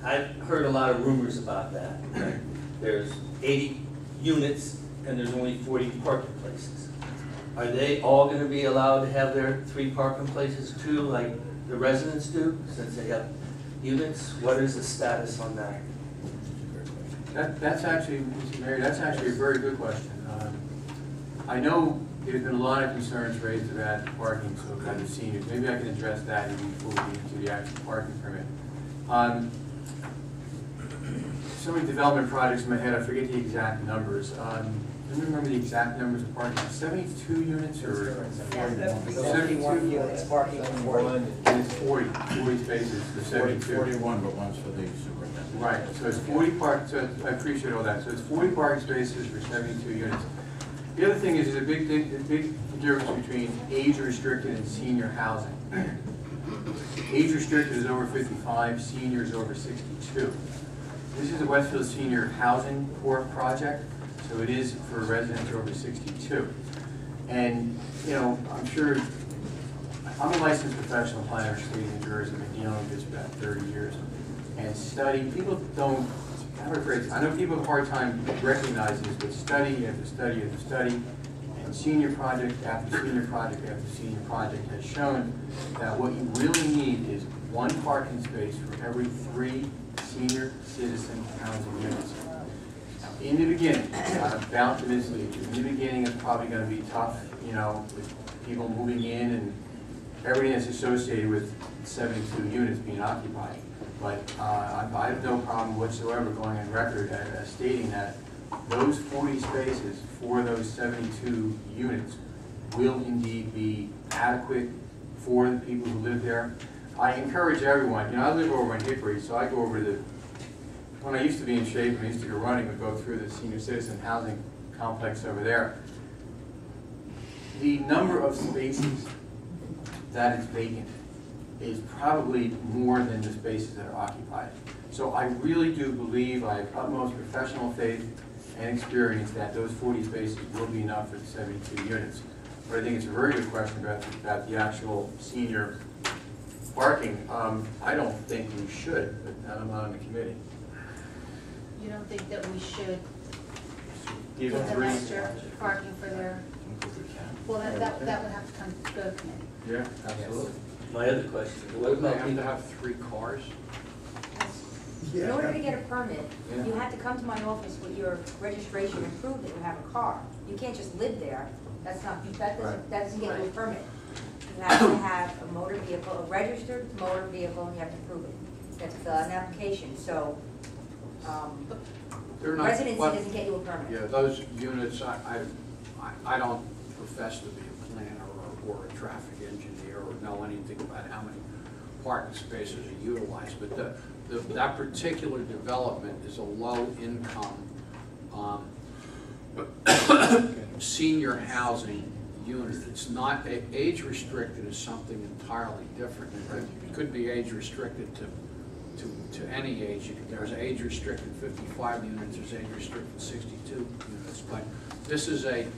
I've heard a lot of rumors about that. There's 80 units and there's only 40 parking places. Are they all gonna be allowed to have their 3 parking places too, like the residents do, since they have units? What is the status on that? That's actually, Mr. Mayor, that's actually a very good question. I know there's been a lot of concerns raised about parking, so kind of seniors. Maybe I can address that before we get into the actual parking permit. So many development projects in my head, I forget the exact numbers. Do you remember the exact numbers of parking? 72 units or? 71 units parking on 40. It's 40 spaces for 72. 41, but one's for the superintendent. Right, so it's 40 so I appreciate all that. So it's 40 parking spaces for 72 units. The other thing is there's a big difference between age-restricted and senior housing. Age-restricted is over 55, senior is over 62. This is a Westfield Senior Housing Corp project, so it is for residents over 62. And, you know, I'm sure, I'm a licensed professional planner in the state of New Jersey. I've been dealing with this for about 30 years. And people don't, I know people have a hard time recognizing this, but study after study after study, and senior project after senior project after senior project has shown that what you really need is 1 parking space for every 3 senior citizen housing units. Now, in the beginning, bound to mislead you, in the beginning it's probably going to be tough, you know, with people moving in and everything that's associated with 72 units being occupied. But I have no problem whatsoever going on record as stating that those 40 spaces for those 72 units will indeed be adequate for the people who live there. I encourage everyone, you know, I live over in Hickory, so I go over to when I used to be in shape, I used to go running, would go through the senior citizen housing complex over there. The number of spaces that is vacant is probably more than the spaces that are occupied. So I really do believe, I have utmost professional faith and experience that those 40 spaces will be enough for the 72 units. But I think it's a very good question about the actual senior parking. I don't think we should, but I'm not on the committee. You don't think that we should Give give them them 3. extra parking for their, well, that would have to come to the committee. Yeah, absolutely. My other question, what Wouldn't they about have to people? have 3 cars? In order to get a permit, you have to come to my office with your registration and prove that you have a car. You can't just live there That's not, that Right. doesn't get you a permit. You have to have a motor vehicle, a registered motor vehicle, and you have to prove it. You have to fill out an application, so, They're not- residency well, doesn't get you a permit. Yeah, those units, I don't profess to be a planner or a traffic engineer or know anything about how many parking spaces are utilized, but that particular development is a low-income senior housing unit. It's not, age restricted is something entirely different. It could be age restricted to any age. There's age restricted 55 units, there's age restricted 62 units, but this is it's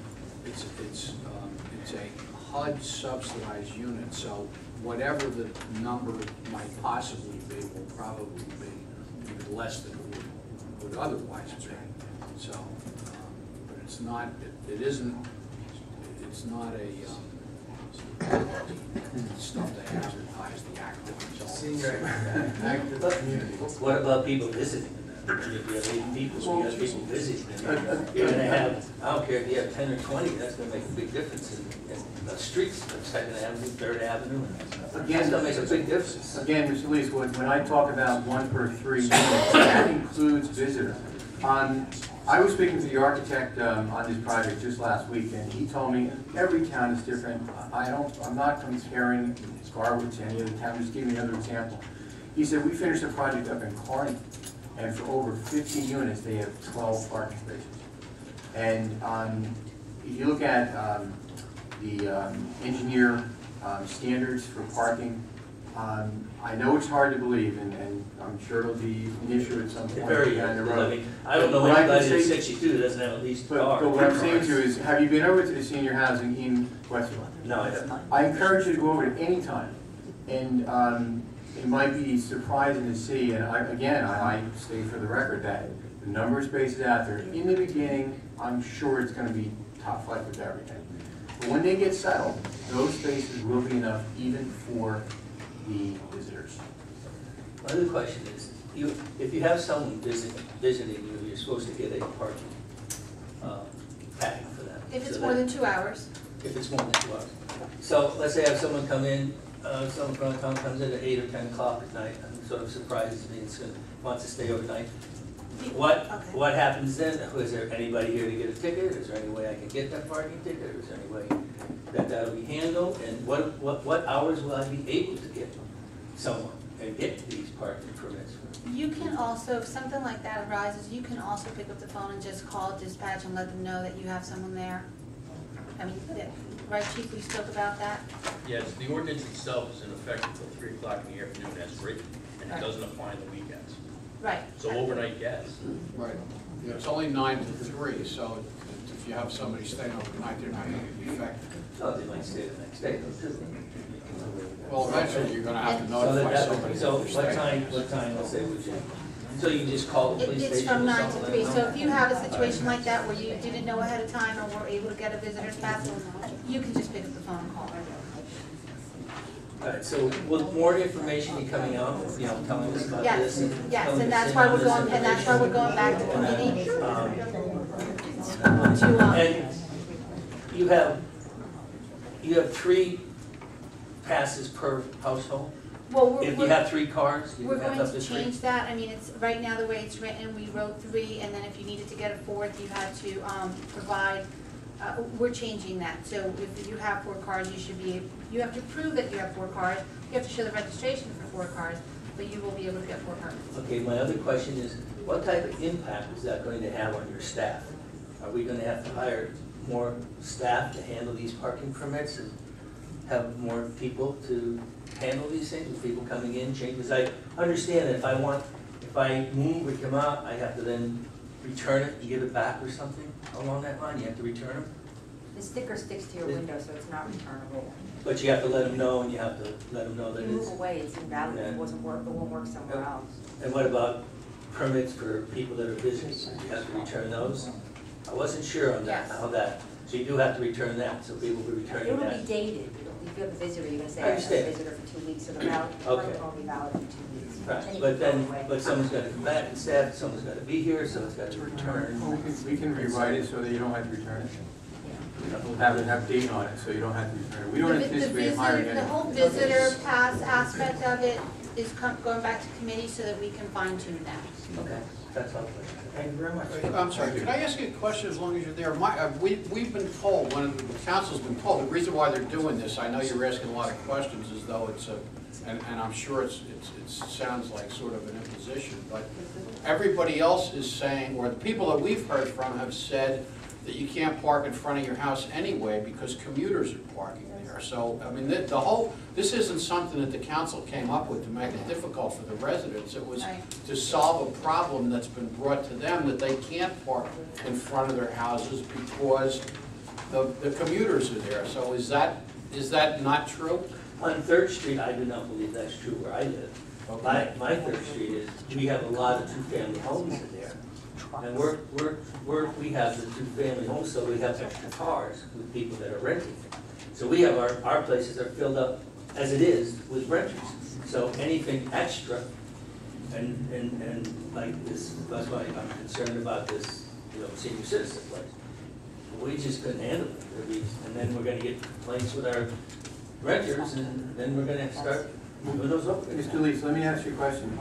a HUD subsidized unit, so whatever the number might possibly be will probably be even less than it would otherwise be. So, but it's not, it's not a stuff they advertise the active results. But what about people visiting? If you have 8 people, so you have people visiting, you're gonna have, I don't care if you have 10 or 20, that's gonna make a big difference in the streets of Second Avenue, Third Avenue, and that's gonna make a big difference. Again, Mr. Lees, when I talk about 1 per 3 units, that includes visitors. I was speaking to the architect on this project just last week, and he told me every town is different. I'm not comparing Garwood to any other town, I'm just giving you another example. He said, we finished a project up in Kearney, and for over 50 units, they have 12 parking spaces. And if you look at the engineer standards for parking, I know it's hard to believe, and I'm sure it'll be an issue at some point Very, down the I road. mean, I don't know anybody that's 62 that doesn't have at least a car. But what I'm saying to you is, have you been over to the senior housing in Westfield? No, I haven't. I encourage you to go over at any time, and it might be surprising to see, and I state for the record that the number of spaces out there, in the beginning, I'm sure it's gonna be top flight with everything. But when they get settled, those spaces will be enough even for the visitors. My other question is, if you have someone visiting you, you're supposed to get a parking packet for that. If it's So more that- than 2 hours. If it's more than 2 hours. So let's say I have someone come in, someone from town comes in at 8 or 10 o'clock at night, and sort of surprises me and wants to stay overnight. What happens then? Is there anybody here to get a ticket? Is there any way I can get that parking ticket? Is there any way that that'll be handled? And what hours will I be able to get someone and get these parking permits? You can also, if something like that arises, you can also pick up the phone and just call dispatch and let them know that you have someone there. I mean, right, Chief, we spoke about that? Yes, the ordinance itself is in effect until 3 o'clock in the afternoon as written, and it Right. doesn't apply on the weekends. Right. So overnight guests. Right. Yeah, it's only 9 to 3, so if you have somebody staying overnight, they're not gonna be affected. Oh, they might stay the next day. Well, eventually, you're gonna have to So notify somebody. so that they're staying. what time, let's say, would you, so you just call the police It's station from or 9 to something? 3, so if you have a situation like that where you didn't know ahead of time or were able to get a visitor's pass, you can just pick up the phone and call. All right, so will more information be coming out, telling us about this? Yes, yes, and that's why we're going back to committee. And you have 3 passes per household? Well, If you have 3 cars, you We're have going up to to 3? change that, I mean, it's, right now, the way it's written, we wrote 3, and then if you needed to get a 4th, you had to, provide, we're changing that, so if you have 4 cars, you have to prove that you have 4 cars, you have to show the registration for 4 cars, but you will be able to get 4 permits. Okay, my other question is, what type of impact is that going to have on your staff? Are we gonna have to hire more staff to handle these parking permits and have more people to handle these things, with people coming in, change? Because I understand that if I move or come out, I have to then return it and give it back or something along that line, you have to return them? The sticker sticks to your window, so it's not returnable. But you have to let them know, and you have to let them know that You it's... move away, it's invalid, Yeah. it won't work somewhere else. And what about permits for people that are visiting? You have to return those? I wasn't sure on that, Yes. how that, so you do have to return that, so people will be It returning will that. be dated, if you have a visitor, you're gonna say, I I have a understand. visitor for 2 weeks, so the permit Okay. will be valid for 2 weeks. Right, Then you but can then, go away. but someone's gotta come back and staff, someone's gotta be here, so it's gotta return. We can rewrite it so that you don't have to return it. have an update on it, so you don't have to, we don't anticipate hiring any. The whole visitor pass aspect of it is going back to committee so that we can fine tune that. Okay, that's all. Thank you very much. I'm sorry, could I ask you a question as long as you're there? We've been told, the council's been told, the reason why they're doing this, I know you're asking a lot of questions as though it's a, and I'm sure it sounds like sort of an imposition, but everybody else is saying, or the people that we've heard from have said that you can't park in front of your house anyway because commuters are parking there. So, I mean, this isn't something that the council came up with to make it difficult for the residents. It was to solve a problem that's been brought to them that they can't park in front of their houses because the commuters are there. So is that not true? On 3rd Street, I do not believe that's true where I live. My 3rd Street is, we have a lot of two-family homes in there. And we have the two-family homes, so we have extra cars with people that are renting. So we have our places are filled up as it is with renters. So anything extra, and like this, that's why I'm concerned about this, senior citizen place. We just couldn't handle it. And then we're gonna get complaints with our renters, and then we're gonna start moving those over. Mr. Lees, let me ask you a question.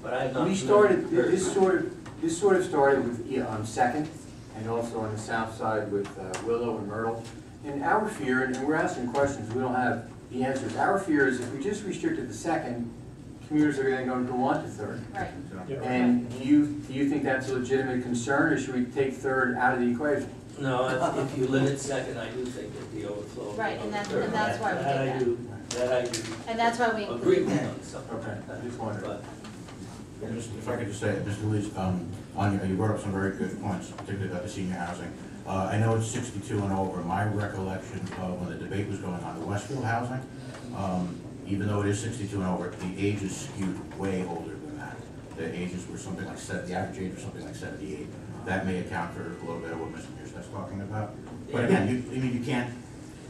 But I have not. We started, this sort of started with 2nd, and also on the south side with Willow and Myrtle. And our fear, and we're asking questions, we don't have the answers. Our fear is if we just restricted the 2nd, commuters are going to go on to 3rd. Right. And do you think that's a legitimate concern, or should we take 3rd out of the equation? No, if you limit 2nd, I do think that the overflow. Right, and that's why we did that. That I do. And that's why we agree included with that. on something. Okay, I just wondered. If I could just say, Mr. Lees, you brought up some very good points, particularly about the senior housing. I know it's 62 and over. My recollection of when the debate was going on the Westfield housing, even though it is 62 and over, the age is skewed way older than that. The ages were something like the average age was something like 78. That may account for a little bit of what Mr. Mear's talking about. But again, you can't,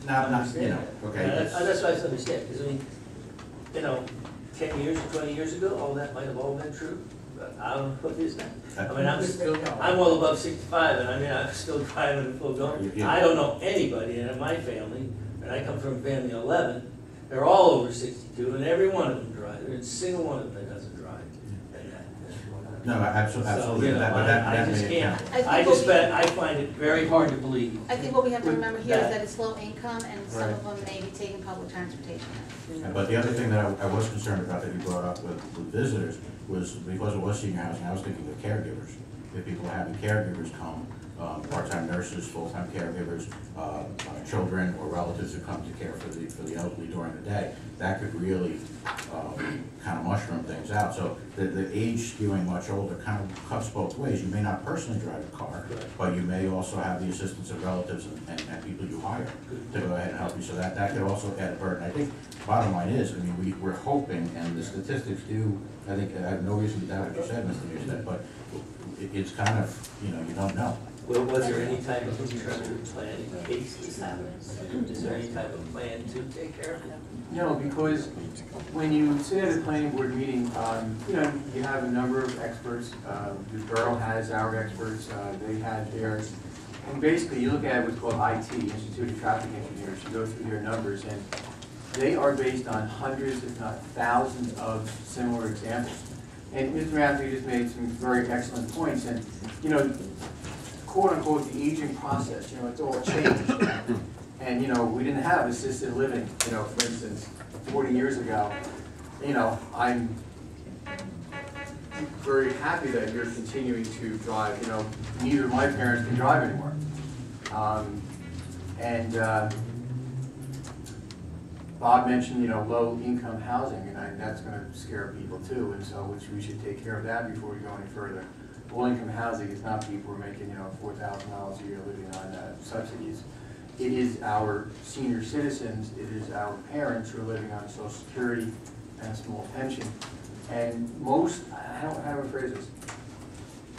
okay. That's why I understand, because 10 years or 20 years ago, all that might have all been true. But I don't know what it is now. I'm well above 65, and I'm still driving in full going. Yeah. I don't know anybody in my family, and I come from family 11, they're all over 62, and every one of them drive. There's a single one of them that doesn't drive. No, absolutely. So, I just can't. I find it very hard to believe. I think what we have to remember here is that it's low income and some of them may be taking public transportation. But the other thing that I was concerned about that you brought up with visitors was because it was senior housing, I was thinking of caregivers. If people are having caregivers come, part-time nurses, full-time caregivers, children or relatives who come to care for the elderly during the day, that could really kind of mushroom things out. So the age skewing much older kind of cuts both ways. You may not personally drive a car, but you may also have the assistance of relatives and people you hire to go ahead and help you. So that could also add a burden. I think bottom line is, we're hoping, and the statistics do, I think, I have no reason to doubt what you said, Mr. Newstead, but it's kind of, you don't know. Well, was there any type of alternative plan in case this happens? Is there any type of plan to take care of it? No, because when you sit at a planning board meeting, you have a number of experts. The borough has our experts, they had theirs. And basically, you look at what's called IT, Institute of Traffic Engineers, you go through their numbers, and they are based on hundreds, if not thousands, of similar examples. And Mr. Rafferty just made some very excellent points, and, quote unquote, the aging process, it's all changed. And, we didn't have assisted living, for instance, 40 years ago. I'm very happy that you're continuing to drive. Neither of my parents can drive anymore. Bob mentioned, low-income housing, and that's going to scare people too, and so which we should take care of that before we go any further. Low-income housing is not people who are making, $4,000 a year living on subsidies. It is our senior citizens, it is our parents who are living on Social Security and a small pension. And how do I phrase this?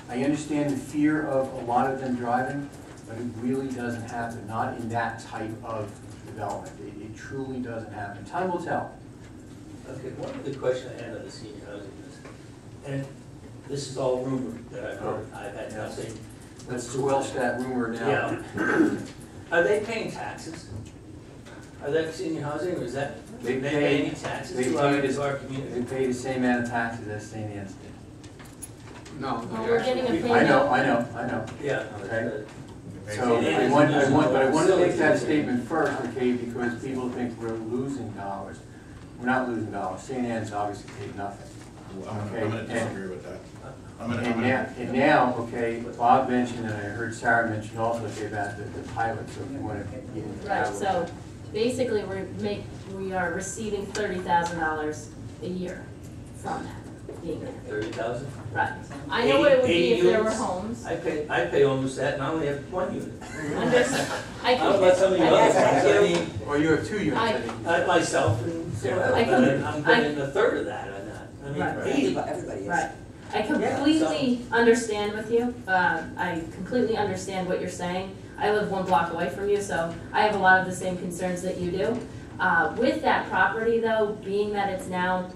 I understand the fear of a lot of them driving, but it really doesn't happen, not in that type of development. It truly doesn't happen. Time will tell. Okay, one other question I had on the senior housing list, and this is all rumor that I've heard. I've had nothing let's squelch that rumor now. Yeah. Are they paying taxes? Are they senior housing, or is that, They they pay- pay any taxes They to our, pay to our the, community? they pay the same amount of taxes as St. Anne's did. No, Well, we're getting a actually- pay- I know. Yeah. Okay. So I want to make that statement first, okay, because people think we're losing dollars. We're not losing dollars. St. Anne's obviously paid nothing. Okay, I'm gonna disagree with that. I'm gonna- And now, okay, Bob mentioned, and I heard Sarah mention also, okay, about the pilot, so if you want to get into that. Right, so basically, we are receiving $30,000 a year from that, being there. 30,000? Right. I know what it would be 80 if there were units? homes. I pay almost that, and I only have one unit. I don't know about some of you others, I mean, Or you have 2 units, I think. I myself and Sarah, I but I'm getting a third of that on that. I mean, Right. 80. Everybody is. Right. I completely understand with you. I completely understand what you're saying. I live 1 block away from you, so I have a lot of the same concerns that you do. With that property though, being that it's now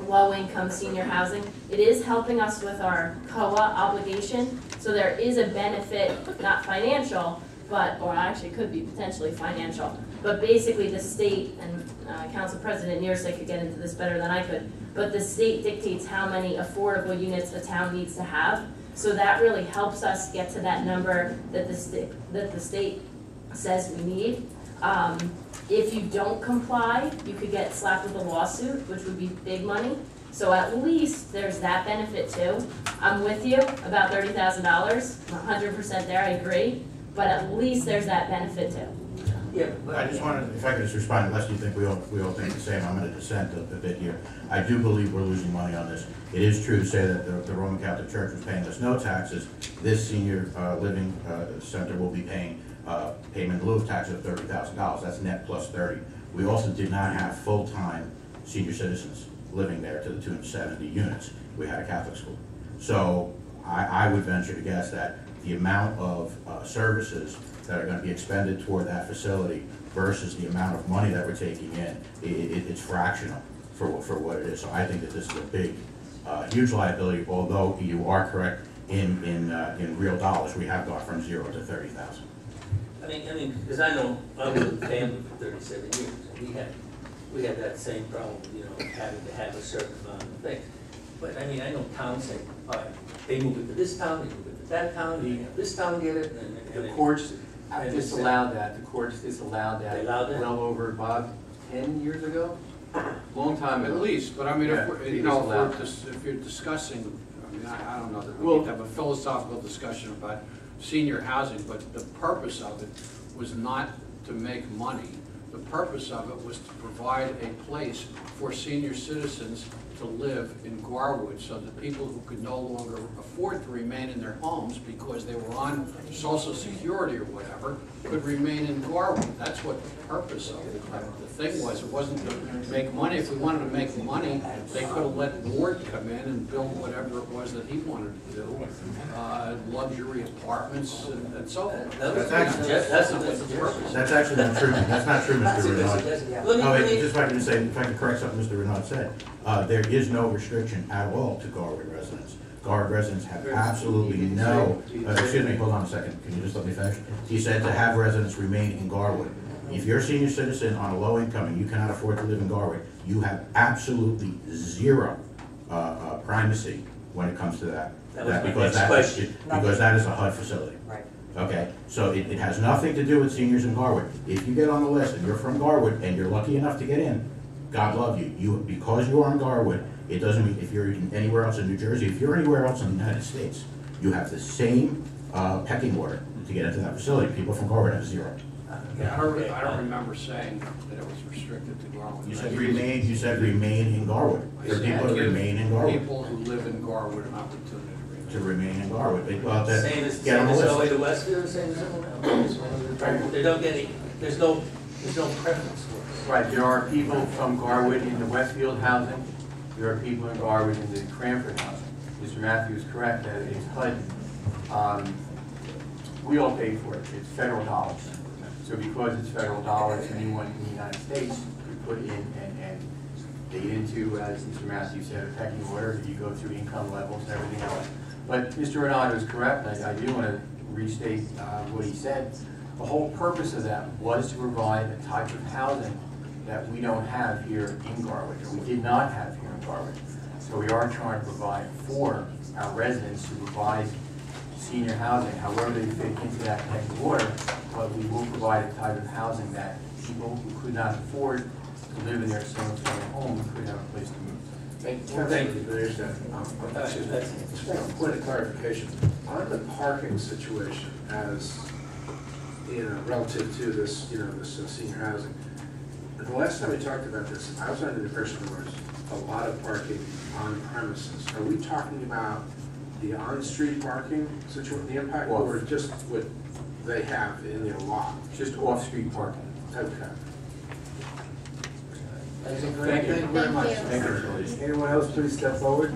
low-income senior housing, it is helping us with our COA obligation. So there is a benefit, not financial, but, or actually could be potentially financial. But basically the state, and Council President Niersek could get into this better than I could, but the state dictates how many affordable units a town needs to have. So that really helps us get to that number that the state says we need. If you don't comply, you could get slapped with a lawsuit, which would be big money. So at least there's that benefit too. I'm with you about $30,000, I'm 100% there, I agree, but at least there's that benefit too. Yeah, I just wanted, if I could just respond, unless you think we all think the same, I'm going to dissent a bit here. I do believe we're losing money on this. It is true to say that the Roman Catholic Church was paying us no taxes. This senior living center will be paying payment in lieu of tax of $30,000. That's net plus 30. We also did not have full-time senior citizens living there to the tune of 70 units. We had a Catholic school. So I would venture to guess that the amount of services that are going to be expended toward that facility versus the amount of money that we're taking in, it's fractional for what it is. So I think that this is a big, huge liability, although you are correct in real dollars, we have gone from 0 to 30,000. I mean, because I know I was with a family for 37 years, and we had that same problem, you know, having to have a certain amount of things. But I mean, I know towns say, all right, they move it to this town, they move it to that town, they have this town get it, and The courts disallowed that. The courts disallowed that. They allowed that? Well over, Bob, 10 years ago? Long time At ago. least, but I mean, Yeah, if we're, they you know, disallowed if you're discussing, I mean, I don't know that we Well- need to have a philosophical discussion about senior housing, but the purpose of it was not to make money. The purpose of it was to provide a place for senior citizens to live in Garwood, so that people who could no longer afford to remain in their homes because they were on Social Security or whatever, could remain in Garwood. That's what the purpose of it. The thing was, it wasn't to make money. If we wanted to make money, they could have let Ward come in and build whatever it was that he wanted to do, luxury apartments and so forth. That's the purpose. That's actually not true. That's not true, Mr. Renaud. Let me- Just if I can say, if I can correct something Mr. Renaud said, there is no restriction at all to Garwood residents. Garwood residents have absolutely no, excuse me, hold on a second, can you just let me finish? He said to have residents remain in Garwood. If you're a senior citizen on a low income and you cannot afford to live in Garwood, you have absolutely zero primacy when it comes to that. That was my Because next question. because that is a HUD facility. Right. Okay, so it has nothing to do with seniors in Garwood. If you get on the list and you're from Garwood and you're lucky enough to get in, God love you. Because you are in Garwood, it doesn't mean if you're anywhere else in New Jersey, if you're anywhere else in the United States, you have the same pecking order to get into that facility. People from Garwood have zero. Yeah, I don't remember saying that it was restricted to Garwood. You said remain in Garwood. For people to remain in Garwood. People who live in Garwood an opportunity To remain in Garwood. Well, Same as, get on the all the way list. to Westfield, same as everyone else. They don't get any, there's no preference for it. Right, there are people from Garwood in the Westfield housing. There are people in Garwood in the Cranford housing. Mr. Matthews is correct that it's HUD. We all pay for it. It's federal dollars. So because it's federal dollars, anyone in the United States could put in and get into, as Mr. Matthews said, a pecking order. You go through income levels and everything else. But Mr. Renaud is correct. I do want to restate what he said, the whole purpose of that was to provide a type of housing that we don't have here in Garwood, or we did not have here in Garwood. So we are trying to provide for our residents to provide senior housing, however they fit into that pecking order, but we will provide a type of housing that people who could not afford to live in their single-family home could have a place to move. Thank you. There's that. Excuse me. Just a point of clarification. On the parking situation as, relative to this, this senior housing, the last time we talked about this, I was under the impression there was a lot of parking on premises. Are we talking about the on-street parking situation, the impact, or just what they have in their lot? Just off-street parking. Okay. Thank you very much. Thank you. Anyone else, please step forward.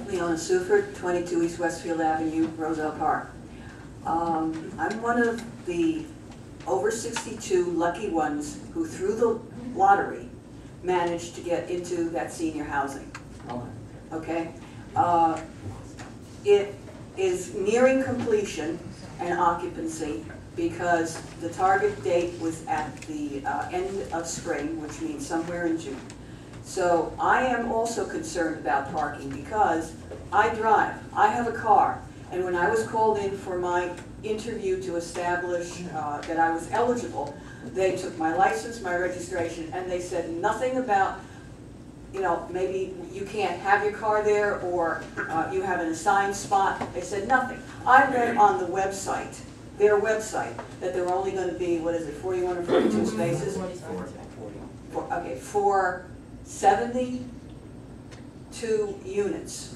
Leona Suford, 22 East Westfield Avenue, Roselle Park. I'm one of the over 62 lucky ones who, through the lottery, managed to get into that senior housing. Okay? It is nearing completion and occupancy because the target date was at the end of spring, which means somewhere in June. So I am also concerned about parking because I drive, I have a car, and when I was called in for my interview to establish that I was eligible, they took my license, my registration, and they said nothing about, maybe you can't have your car there or you have an assigned spot. They said nothing. I read on the website, their website, that there were only going to be, 41 or 42 spaces? Okay, for 72 units.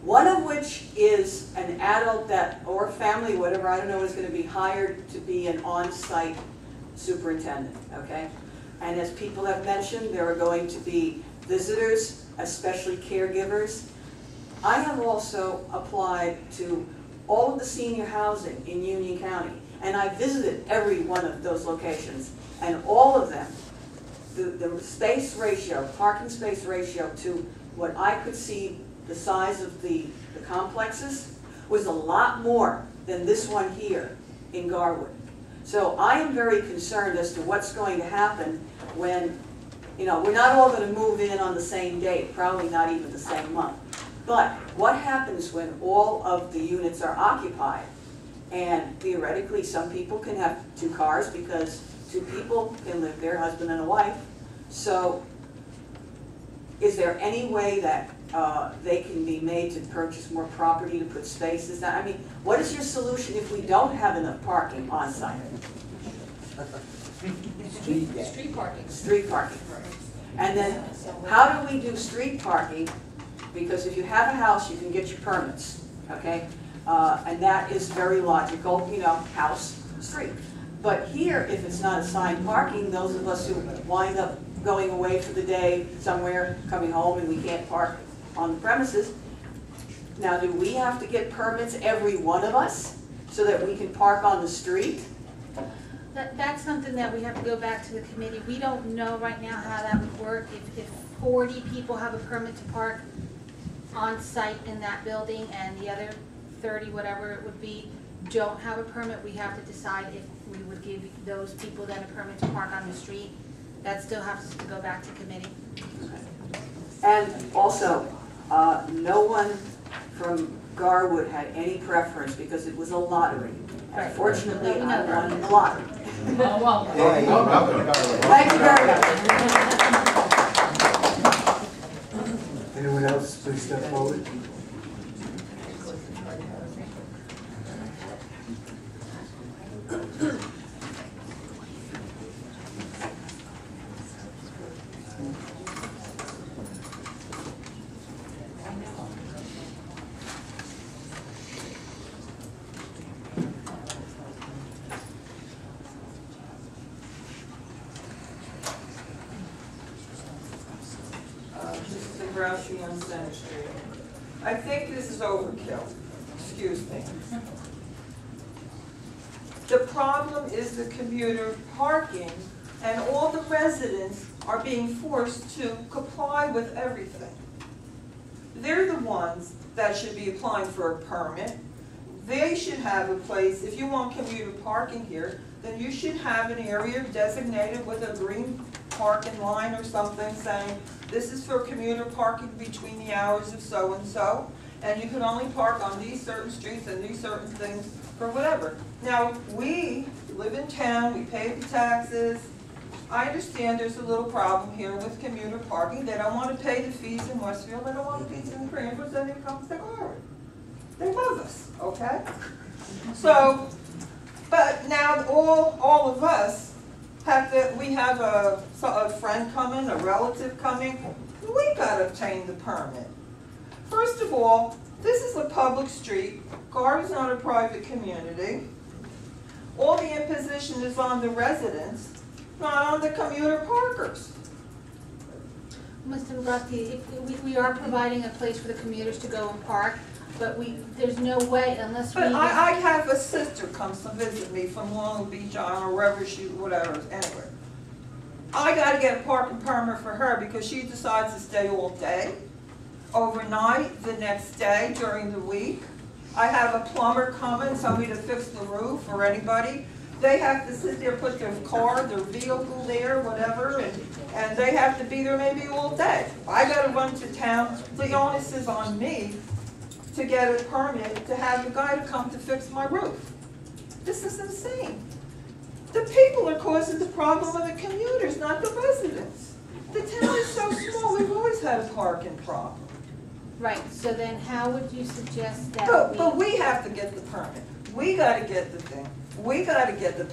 One of which is an adult or family, whatever, I don't know, is going to be hired to be an on-site superintendent, okay? And as people have mentioned, there are going to be visitors, especially caregivers. I have also applied to all of the senior housing in Union County, and I visited every one of those locations, and all of them, the space ratio, parking space ratio to what I could see the size of the complexes was a lot more than this one here in Garwood. So I am very concerned as to what's going to happen when, we're not all going to move in on the same date, probably not even the same month. But what happens when all of the units are occupied? And theoretically, some people can have 2 cars because 2 people can live there, husband and a wife. So is there any way that they can be made to purchase more property to put spaces down? I mean, what is your solution if we don't have enough parking on site? Street parking. Street parking. And then how do we do street parking? Because if you have a house, you can get your permits, okay? And that is very logical, house, street. But here, if it's not assigned parking, those of us who wind up going away for the day somewhere, coming home, and we can't park on the premises, now do we have to get permits, every one of us, so that we can park on the street? That's something that we have to go back to the committee. We don't know right now how that would work. If 40 people have a permit to park on site in that building and the other 30, whatever it would be, don't have a permit, we have to decide if we would give those people then a permit to park on the street. That still has to go back to committee. And also, no one from Garwood had any preference because it was a lottery. And fortunately, I won the lottery. Well, Thank you very much. Anyone else, please step forward. Grouchy on Center Street. I think this is overkill. excuse me. The problem is the commuter parking, and all the residents are being forced to comply with everything. They're the ones that should be applying for a permit. They should have a place, if you want commuter parking here, then you should have an area designated with a green parking line or something saying, this is for commuter parking between the hours of so-and-so, and you can only park on these certain streets and these certain things for whatever. Now, we live in town, we pay the taxes. I understand there's a little problem here with commuter parking. They don't want to pay the fees in Westfield, they don't want the fees in Cranford, so they come to Garwood. They love us, okay? So, but now all of us have to, we have a friend coming, a relative coming, we gotta obtain the permit. First of all, this is a public street, Garwood's not a private community. All the imposition is on the residents, not on the commuter parkers. Mr. Rusty, we are providing a place for the commuters to go and park, but there's no way unless we... But I have a sister comes to visit me from Long Beach or wherever she, whatever, anyway. I gotta get a parking permit for her because she decides to stay all day, overnight, the next day, during the week. I have a plumber coming, somebody to fix the roof or anybody. They have to sit there, put their car, their vehicle there, whatever, and they have to be there maybe all day. I gotta run to town, the onus is on me to get a permit to have a guy to come to fix my roof. This is insane. The people are causing the problem of the commuters, not the residents. The town is so small, we've always had a parking problem. Right, so then how would you suggest that But we have to get the permit. We gotta get the thing. We gotta get the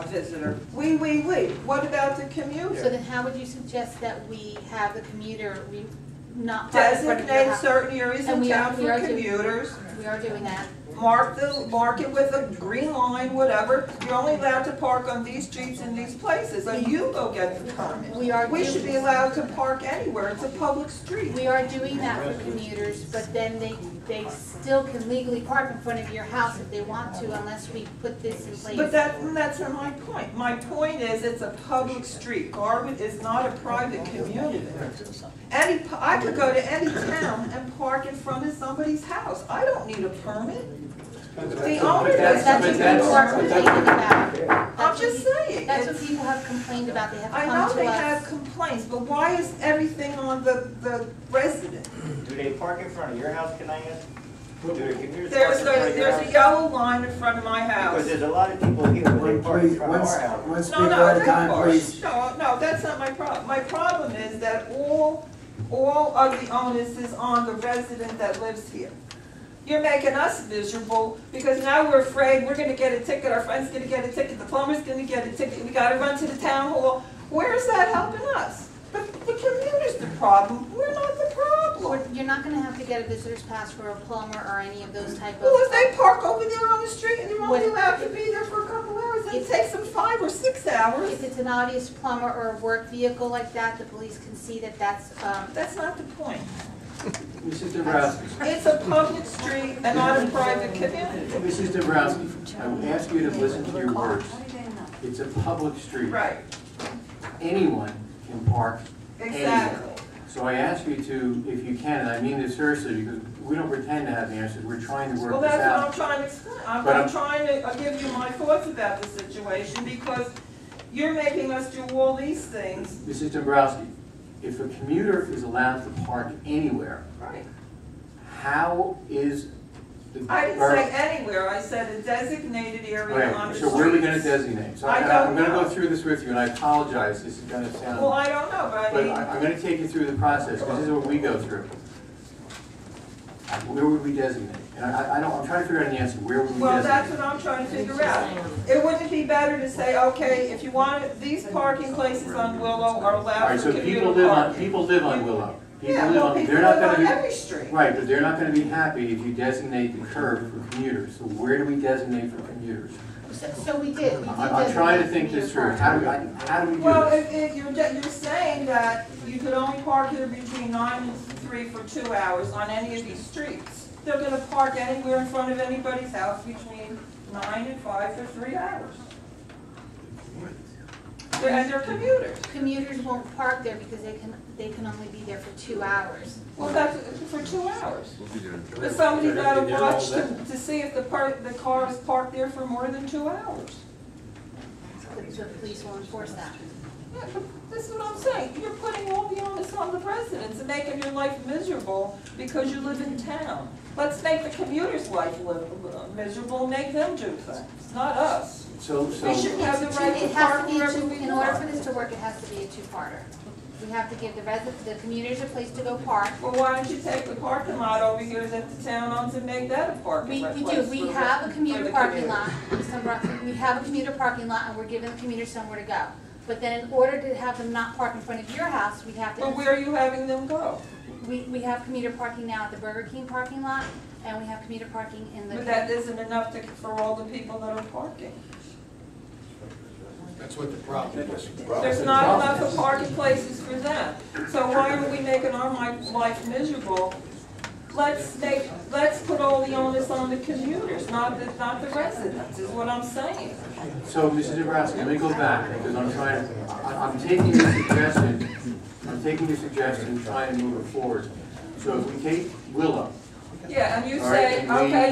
visitor. We. What about the commuter? So then how would you suggest that we have the commuter not park in front of your Designate house? certain areas in town for commuters. We are doing that. Mark it with a green line, whatever. You're only allowed to park on these streets and these places, and you go get the permit. We should be allowed to park anywhere. It's a public street. We are doing that for commuters, but then they still can legally park in front of your house if they want to, unless we put this in place. But that's not my point. My point is it's a public street. Garwood is not a private community. I could go to any town and park in front of somebody's house. I don't need a permit. The owner does. That's what people are complaining about. I'm just saying. That's what people have complained about. They have I come know to they us. have complaints, but why is everything on the resident? Do they park in front of your house, can I ask? Do the commuters park There's in front of your a house? yellow line in front of my house. Because there's a lot of people here who park in front of our house. No, that's not my problem. My problem is that all of the onus is on the resident that lives here. You're making us miserable because now we're afraid we're gonna get a ticket, our friend's gonna get a ticket, the plumber's gonna get a ticket, we gotta run to the town hall. Where is that helping us? The commuter's the problem, we're not the problem. You're not gonna have to get a visitor's pass for a plumber or any of those type of... Well, if they park over there on the street and they're only allowed to be there for a couple hours, it takes them 5 or 6 hours. If it's an obvious plumber or a work vehicle like that, the police can see that that's... That's not the point. Mrs. Dombrowski. It's a public street and not a private community. Mrs. Dombrowski, I would ask you to listen to your words. It's a public street. Right. Anyone can park anywhere. Exactly. So I ask you to, if you can, and I mean this seriously, because we don't pretend to have the answers, we're trying to work Well, this that's out. what I'm trying to explain. But I'm trying to give you my thoughts about the situation because you're making us do all these things. Mrs. Dombrowski, if a commuter is allowed to park anywhere, Right. how is the... I didn't say anywhere, I said a designated area on the Okay, street. so where are we going to designate? So I I'm don't going to know. go through this with you, and I apologize, this is going to sound... Well, I don't know, but I But mean, I'm going to take you through the process, because this is what we go through. Where would we designate? And I'm trying to figure out an answer, where would we well, designate? that's what I'm trying to figure out. It wouldn't be better to say, okay, if you want, these parking places on Willow are All allowed right, for so commuter parking. people live on Willow. Yeah, well, people they're not live gonna on be- every street. Right, but they're not going to be happy if you designate the curb for commuters. So where do we designate for commuters? So we did. I'm trying to think this through. How do we do Well, this? if you're saying that you could only park here between 9 and 3 for 2 hours on any of these streets. they're gonna park anywhere in front of anybody's house between 9 and 5 for 3 hours. And they're commuters. Commuters won't park there because they can only be there for 2 hours. Well, that's for 2 hours. But somebody's gotta watch to see if the car is parked there for more than 2 hours. So the police will enforce that. Yeah, but this is what I'm saying, you're putting all the onus on the residents and making your life miserable because you live in town. Let's make the commuters' life miserable and make them do things, not us. So, We should have the right to It has park to be wherever we in order for want. this to work, it has to be a two-parter. We have to give the commuters a place to go park. Well, why don't you take the parking lot over here that the town owns and make that a parking We place? do, we have a for commuter the parking commuters? lot, Mr. Brown, we have a commuter parking lot, and we're giving the commuters somewhere to go. But then in order to have them not park in front of your house, we have to. But where are you having them go? We have commuter parking now at the Burger King parking lot, and we have commuter parking in the. But that isn't enough for all the people that are parking. That's what the problem is. There's not enough of parking places for them. So why are we making our life miserable? Let's put all the onus on the commuters, not the residents, is what I'm saying. so Mrs. Dabrowski, let me go back, because I'm taking your suggestion, and trying to move it forward. So if we take Willow, Yeah, and you All right, say, and we- okay,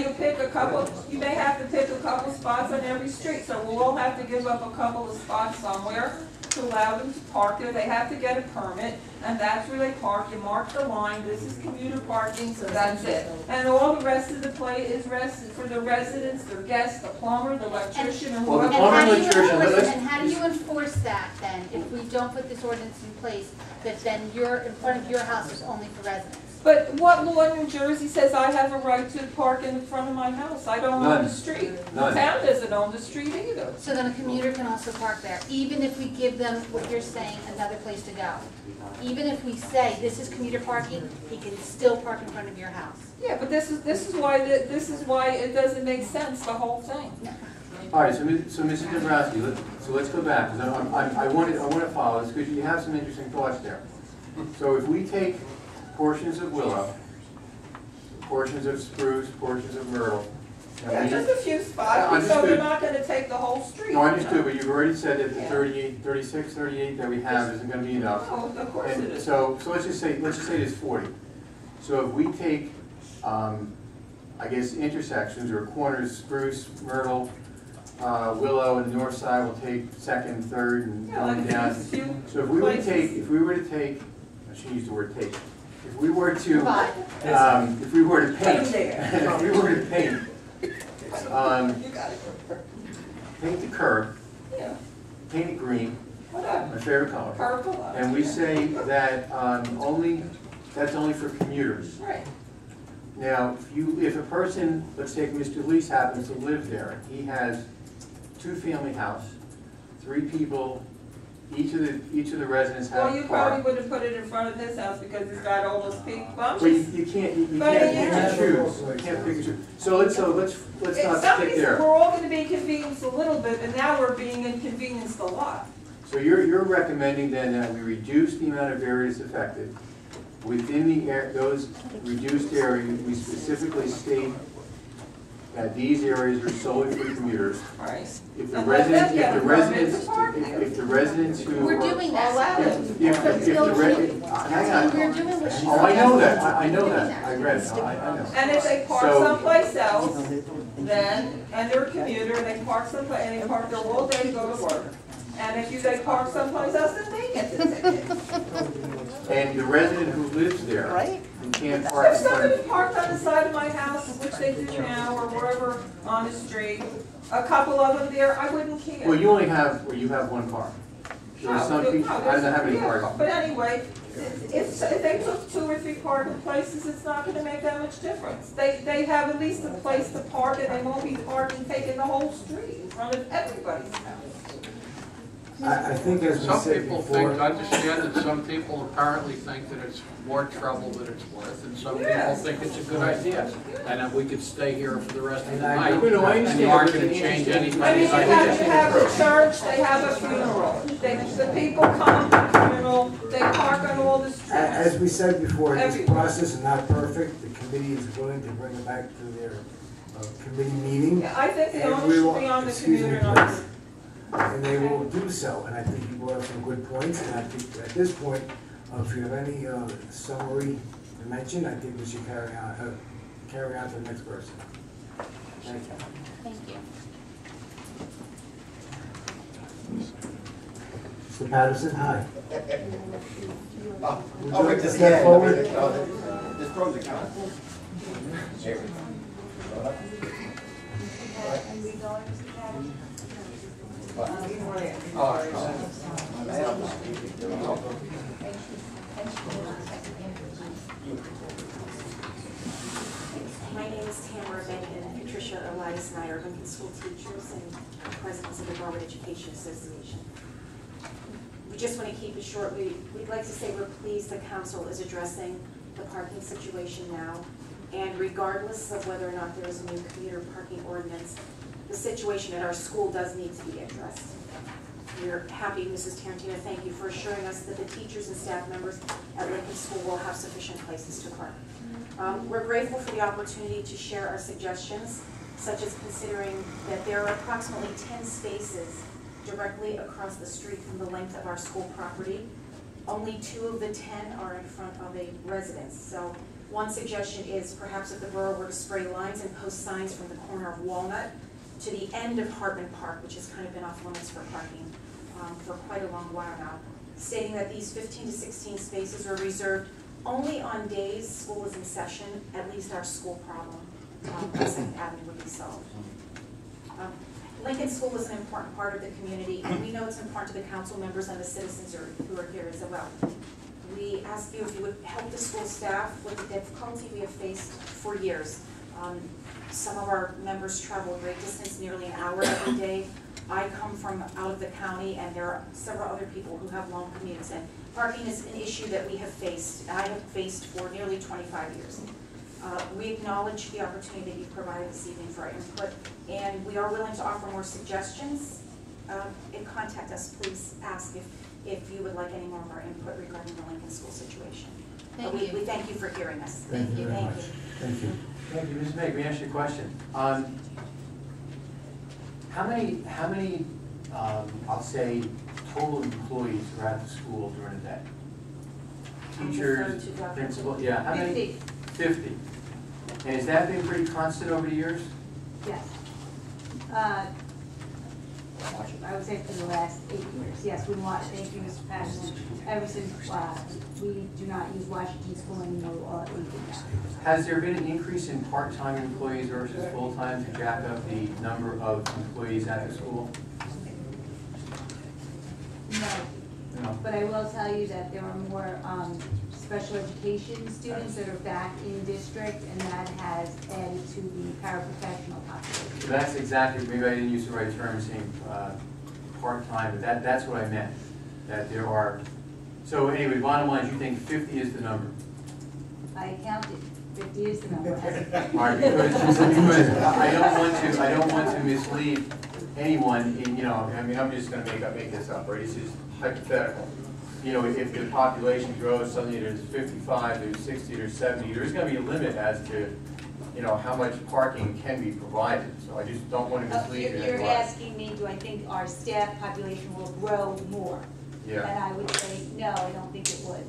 you may have to pick a couple spots on every street, so we'll all have to give up a couple of spots somewhere to allow them to park there. They have to get a permit, and that's where they park. You mark the line, this is commuter parking, so that's it. And all the rest of the play is for the residents, their guests, the plumber, the electrician, and Well, the whoever. plumber, And how do you electrician, enforce- let's- And how do you enforce that then, if we don't put this ordinance in place, that then in front of your house is only for residents? But what law in New Jersey says I have a right to park in front of my house? I don't own None. the street. The None. town doesn't own the street either. So then a commuter can also park there, even if we give them, what you're saying, another place to go. Even if we say, this is commuter parking, he can still park in front of your house. Yeah, but this is why it doesn't make sense, the whole thing. all right, so Mrs. Dabrowski, let's go back, because I want to follow this, because you have some interesting thoughts there. So if we take portions of Willow, portions of Spruce, portions of Myrtle, Yeah, and we, just a few spots, so Understood. they're not gonna take the whole street. no, I understood, but you've already said that the Yeah. 38 that we have isn't gonna be enough. No, of course it And is. so let's just say there's 40. So if we take, I guess, intersections or corners, Spruce, Myrtle, Willow, and the north side, we'll take second, third, and Yeah, like going a down. few So if we were to places. take, I shouldn't use the word take, if we were to, Provide. if we were to paint, Put 'em there. if we were to paint, You got it. paint the curb, Yeah, paint it green, whatever, my favorite color, purple. and we say that that's only for commuters. Right. Now, if a person, let's take Mr. Lease happens to live there, he has two-family house, 3 people, each of the residents have Well, a you car. probably wouldn't put it in front of his house because he's got all those people. I'm Well, just- you can't But pick yeah. and choose, you can't pick and choose. So let's not stick there. We're all gonna be inconvenienced a little bit, and now we're being inconvenienced a lot. So you're recommending then that we reduce the amount of areas affected. Within those reduced areas, we specifically state that these areas are solely for commuters. Right. If the And let them residents, get a permit to park there. if the residents who. We're doing Allow that. it. If the hang on. We're doing what she's. Oh, I know that, I know We're doing that, I read it, I know. And if they park So- someplace else, then, and they're a commuter, and they park someplace, and they park there all day to go to work. And if they park someplace else, then they get the ticket. And the resident who lives there. Who can't park If in front somebody of. parked on the side of my house, which they do now, or wherever on the street, a couple of them there, I wouldn't care. Well, you have one car. There are some people, I don't know how many cars. But anyway, if they took 2 or 3 parking places, it's not gonna make that much difference. They have at least a place to park, and they won't be taking the whole street in front of everybody's house. I think as we Some said people before. think, understand that some people apparently think that it's more trouble than it's worth, and some people Yes. think it's a good idea. And that we could stay here for the rest of the And I- night. No, no, I And understand, you aren't but gonna the change interesting- I mean, anybody's you idea. have a church, they have a funeral. The people come to the funeral, They park on all the streets. As we said before, this Everywhere. process is not perfect. The committee is willing to bring it back to their committee meeting. Yeah, I think the And onus we should will- be on the excuse me, commuter, not please. And they will do so, and I think you brought up some good points, and I think at this point, if you have any summary to mention, I think we should carry on to the next person. Thank you. Thank you. Mr. Patterson, hi. Would you Oh, like wait, to this, step yeah, forward? there's pros and cons. Here. My name is Tamara Benton, Patricia Elias and I are Lincoln School teachers and presidents of the Broward Education Association. We just want to keep it short. We'd like to say we're pleased the council is addressing the parking situation now. And regardless of whether or not there is a new commuter parking ordinance, the situation at our school does need to be addressed. We're happy, Mrs. Tarantino, thank you for assuring us that the teachers and staff members at Lincoln School will have sufficient places to park. We're grateful for the opportunity to share our suggestions, such as considering that there are approximately 10 spaces directly across the street from the length of our school property. Only 2 of the 10 are in front of a residence. So one suggestion is perhaps if the borough were to spray lines and post signs from the corner of Walnut to the end of Hartman Park, which has kind of been off limits for parking for quite a long while now, stating that these 15 to 16 spaces are reserved only on days school is in session. At least our school problem on 2nd Avenue would be solved. Lincoln School is an important part of the community, and we know it's important to the council members and the citizens who are here as well. We ask you if you would help the school staff with the difficulty we have faced for years. Some of our members travel a great distance, nearly an hour every day. I come from out of the county, and there are several other people who have long commutes, and parking is an issue that we have faced. I have faced for nearly 25 years. We acknowledge the opportunity that you provided this evening for our input, and we are willing to offer more suggestions. And contact us, please ask if you would like any more of our input regarding the Lincoln School situation. Thank We you. thank you for hearing us. Thank you very much. Thank you. Thank you, Ms. Meg. Let me ask you a question. How many, I'll say, total employees are at the school during the day? Teachers, principal, yeah, how many? 50. And has that been pretty constant over the years? Yes. I would say for the last 8 years, yes, we want, thank you, Mr. Patterson, ever since, we do not use Washington School anymore, we do that. Has there been an increase in part-time employees versus full-time to jack up the number of employees at the school? No, but I will tell you that there are more, special education students that are back in district, and that has added to the paraprofessional population. So that's exactly, maybe I didn't use the right term, saying part-time, but that's what I meant, that there are, so anyway, bottom line is you think 50 is the number? I counted, 50 is the number. All right, because I don't want to mislead anyone in, you know, I mean, I'm just gonna make this up, right? This is hypothetical. You know, if the population grows, suddenly there's 55, there's 60, there's 70, there's gonna be a limit as to, you know, how much parking can be provided. So I just don't want to mislead you. You're asking me, do I think our staff population will grow more? Yeah. And I would say, no, I don't think it would.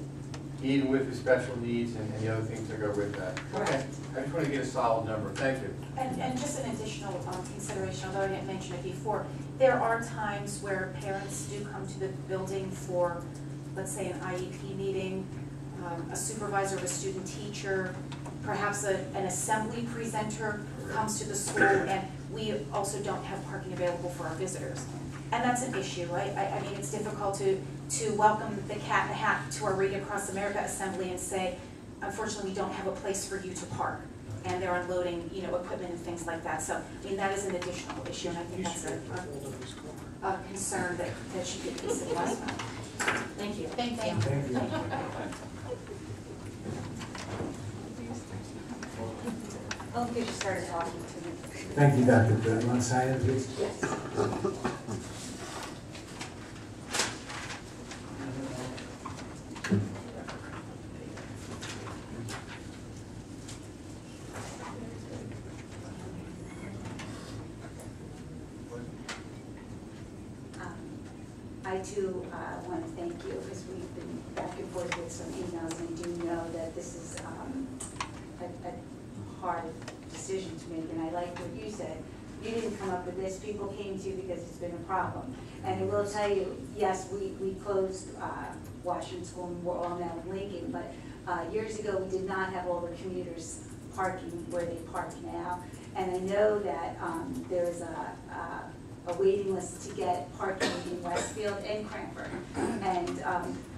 Even with the special needs and the other things that go with that. Okay, I just want to get a solid number. Thank you. And just an additional consideration, although I didn't mention it before, there are times where parents do come to the building for, let's say, an IEP meeting, a supervisor of a student teacher, perhaps an assembly presenter comes to the school, and we also don't have parking available for our visitors. And that's an issue, right? I mean, it's difficult to welcome the cat in the hat to our Radio Across America assembly and say, unfortunately, we don't have a place for you to park. And they're unloading, you know, equipment and things like that. So, I mean, that is an additional issue, and I think that's a concern that should be considered as well. Thank you. Thank you. Thank you. I'll get you started talking to me. Thank you, Dr. Britt. You want to sign it, please? Yes. too want to thank you, because we've been back and forth with some emails, and I do know that this is a hard decision to make, and I like what you said. You didn't come up with this, people came to you because it's been a problem. And I will tell you, yes, we closed Washington School, and we're all now in Lincoln, but years ago, we did not have all the commuters parking where they park now. And I know that there's a waiting list to get parking in Westfield and Cranford. And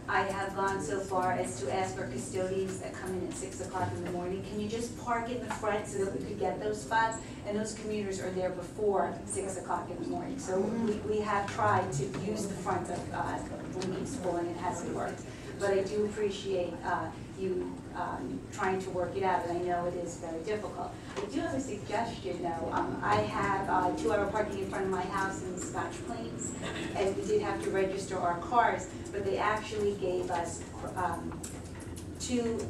I have gone so far as to ask our custodians that come in at 6 o'clock in the morning, can you just park in the front so that we could get those spots? And those commuters are there before 6 o'clock in the morning. So we have tried to use the front of Lincoln School, and it hasn't worked. But I do appreciate you trying to work it out, and I know it is very difficult. I do have a suggestion, though. I have 2-hour parking in front of my house in Scotch Plains, and we did have to register our cars, but they actually gave us 2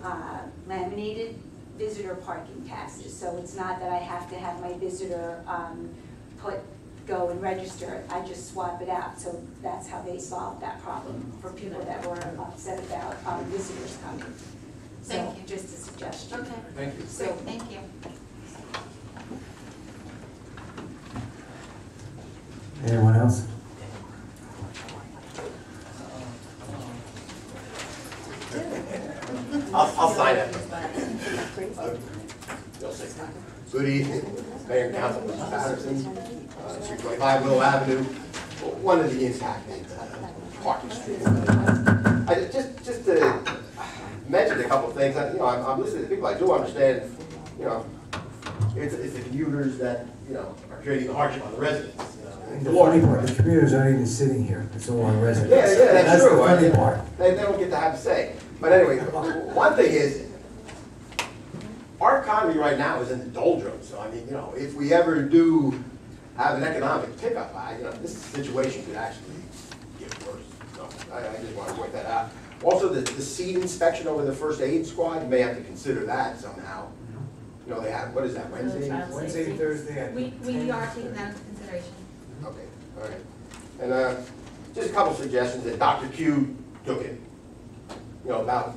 laminated visitor parking passes. So it's not that I have to have my visitor go and register, I just swap it out. So that's how they solved that problem for people that were upset about visitors coming. Thank you. Just a suggestion. Okay. Thank you. So, Thank you. Anyone else? I'll sign it. Good evening, Mayor and Council, Mr. Patterson, 325 Willow Avenue, one of the impacted parking streets. Just to mention a couple of things, I'm listening to people, I do understand, it's the commuters that, are creating the hardship on the residents. The funny part, the commuters aren't even sitting here, it's all on residents. Yeah, that's true. The funny part. They don't get to have a say. But anyway, one thing is, our economy right now is in the doldrums. So I mean, if we ever do have an economic pickup, this situation could actually get worse. So I just want to point that out. Also, the seed inspection over the first aid squad, you may have to consider that somehow. They have, what is that, Wednesday? Wednesday and Thursday. We are taking that into consideration. Okay, all right. And just a couple suggestions that Dr. Q took it. About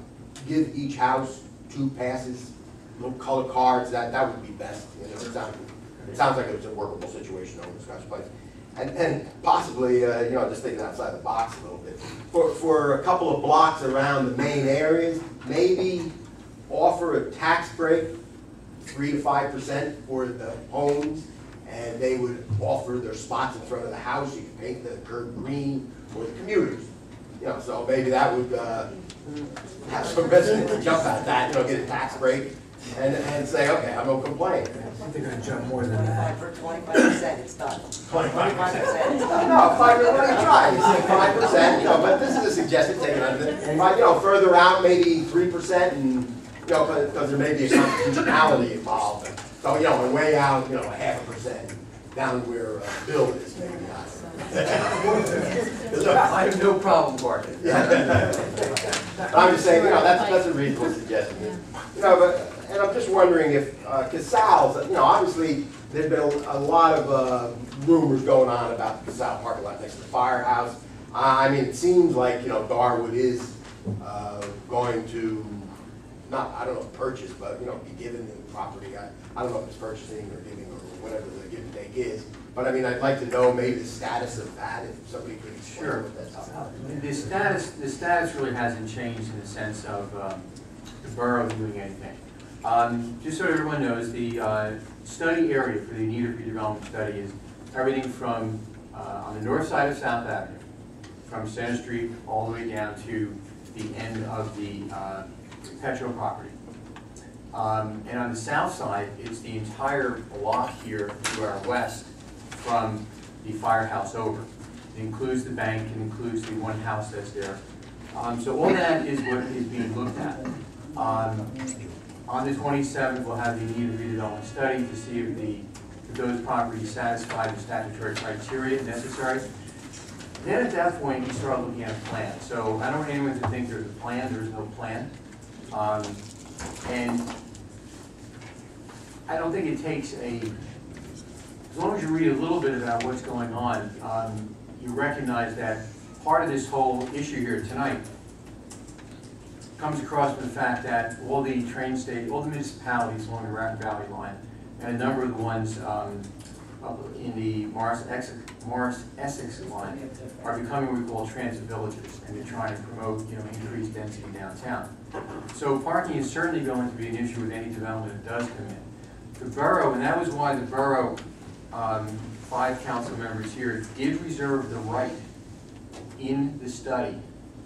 give each house 2 passes, little color cards, that would be best. It sounds like it was a workable situation over in Scotch Plains. And possibly, just thinking outside the box a little bit. For a couple of blocks around the main areas, maybe offer a tax break, 3 to 5% for the homes, and they would offer their spots in front of the house. You could paint the curb green for the commuters. So maybe that would have some residents jump at that, get a tax break and say, okay, I'm gonna complain. I think they're gonna jump more than that. For 25%, it's done. 25%. No, 5%, well, you try, you say 5%, but this is a suggestion taken under it. Further out, maybe 3%, and, because there may be a constitutionality involved. So, and way out, 0.5%, down where Bill is, maybe not. I have no problem parking. I'm just saying, that's a reasonable suggestion. And I'm just wondering if Casals, obviously there's been a lot of rumors going on about the Casal parking lot next to the firehouse. I mean, it seems like, Darwood is going to, I don't know if purchase, but, be given the property. I don't know if it's purchasing or giving or whatever the give and take is. But I mean, I'd like to know maybe the status of that, if somebody could explain what that's about. The status really hasn't changed in the sense of the borough doing anything. Just so everyone knows, the study area for the need of redevelopment study is everything from on the north side of South Avenue, from Center Street all the way down to the end of the Petro property. And on the south side, it's the entire block here to our west from the firehouse over. It includes the bank, it includes the one house that's there. So all that is what is being looked at. On the 27th, we'll have the need of redevelopment study to see if those properties satisfy the statutory criteria necessary. Then at that point, you start looking at a plan. So I don't want anyone to think there's a plan, there's no plan. And I don't think it takes as long as you read a little bit about what's going on, you recognize that part of this whole issue here tonight comes across from the fact that all the all the municipalities along the Raton Valley line, and a number of the ones up in the Morris-Essex line are becoming what we call transit villages, and they're trying to promote, increased density downtown. So parking is certainly going to be an issue with any development that does come in. The borough, and that was why the borough, 5 council members here, did reserve the right in the study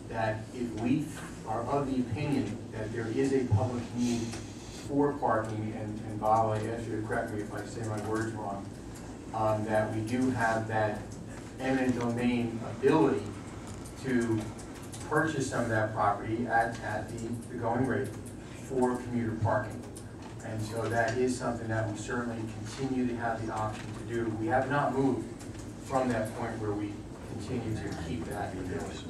that if we are of the opinion that there is a public need for parking, and Bob, I ask you to correct me if I say my words wrong, that we do have that eminent domain ability to purchase some of that property at the going rate for commuter parking. And so that is something that we certainly continue to have the option to do. We have not moved from that point where we continue to keep that in place.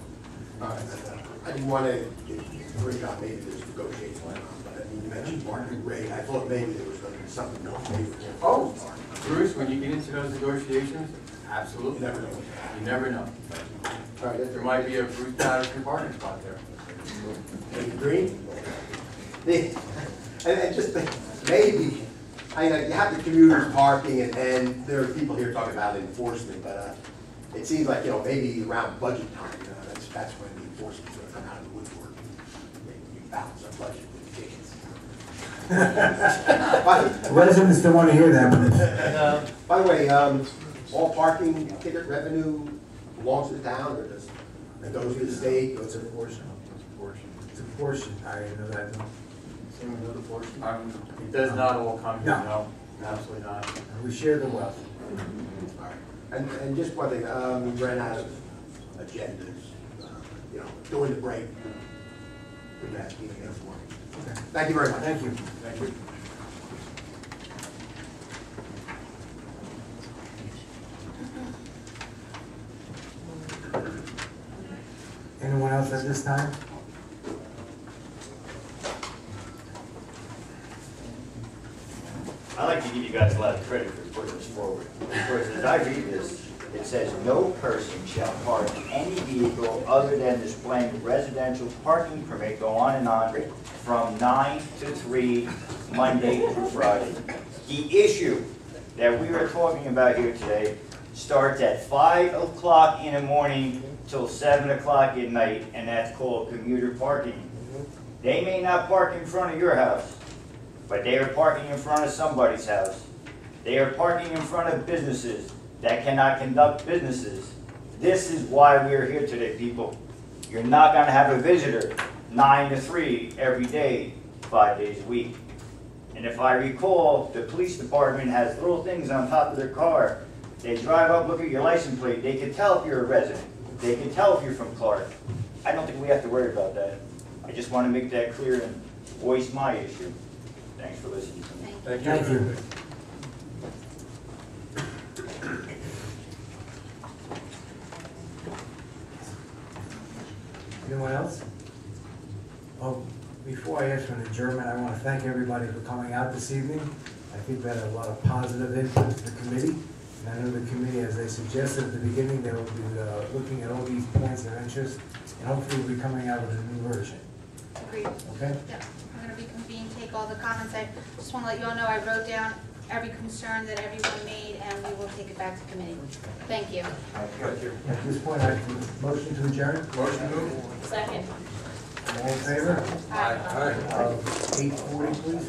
I didn't want to bring up maybe there's negotiations going on, but I mean, you mentioned market rate. I thought maybe there was going to be something more favorable. Oh, Bruce, when you get into those negotiations, absolutely. You never know. You never know. All right, There might be a Bruce Patterson parking spot there. Green? And just maybe, I know you have the commuters parking, and there are people here talking about enforcement, but it seems like, maybe around budget time, that's when the enforcement's going to come out of the woodwork. Maybe you balance our budget with tickets. Residents don't want to hear that. By the way, all parking ticket revenue belongs to the town, or does it goes to the state? It's a portion. It's a portion. I know that. Same with the portion. It does not all come here, no, absolutely not. We share the wealth. All right. And just one thing, we ran out of agendas, during the break. We have to keep it for. Okay. Thank you very much. Thank you. Thank you. Anyone else at this time? I'd like to give you guys a lot of credit for putting this forward. Because as I read this, it says, no person shall park any vehicle other than displaying residential parking permit, go on and on, from 9 to 3, Monday through Friday. The issue that we are talking about here today starts at 5 o'clock in the morning till 7 o'clock at night, and that's called commuter parking. They may not park in front of your house, but they are parking in front of somebody's house. They are parking in front of businesses that cannot conduct businesses. This is why we are here today, people. You're not going to have a visitor 9 to 3 every day, 5 days a week. And if I recall, the police department has little things on top of their car. They drive up, look at your license plate. They can tell if you're a resident. They can tell if you're from Clark. I don't think we have to worry about that. I just want to make that clear and voice my issue. Thanks for listening to me. Thank you. Thank you. Anyone else? Well, before I ask for an adjournment, I want to thank everybody for coming out this evening. I think we had a lot of positive input to the committee. And I know the committee, as they suggested at the beginning, they will be looking at all these points of interest, and hopefully we'll be coming out with a new version. Agreed. Okay? Yeah, I'm gonna reconvene, take all the comments. I just wanna let you all know I wrote down every concern that everyone made, and we will take it back to committee. Thank you. At this point, I motion to adjourn. Motion moved. Second. All in favor? Aye. 8:40, please.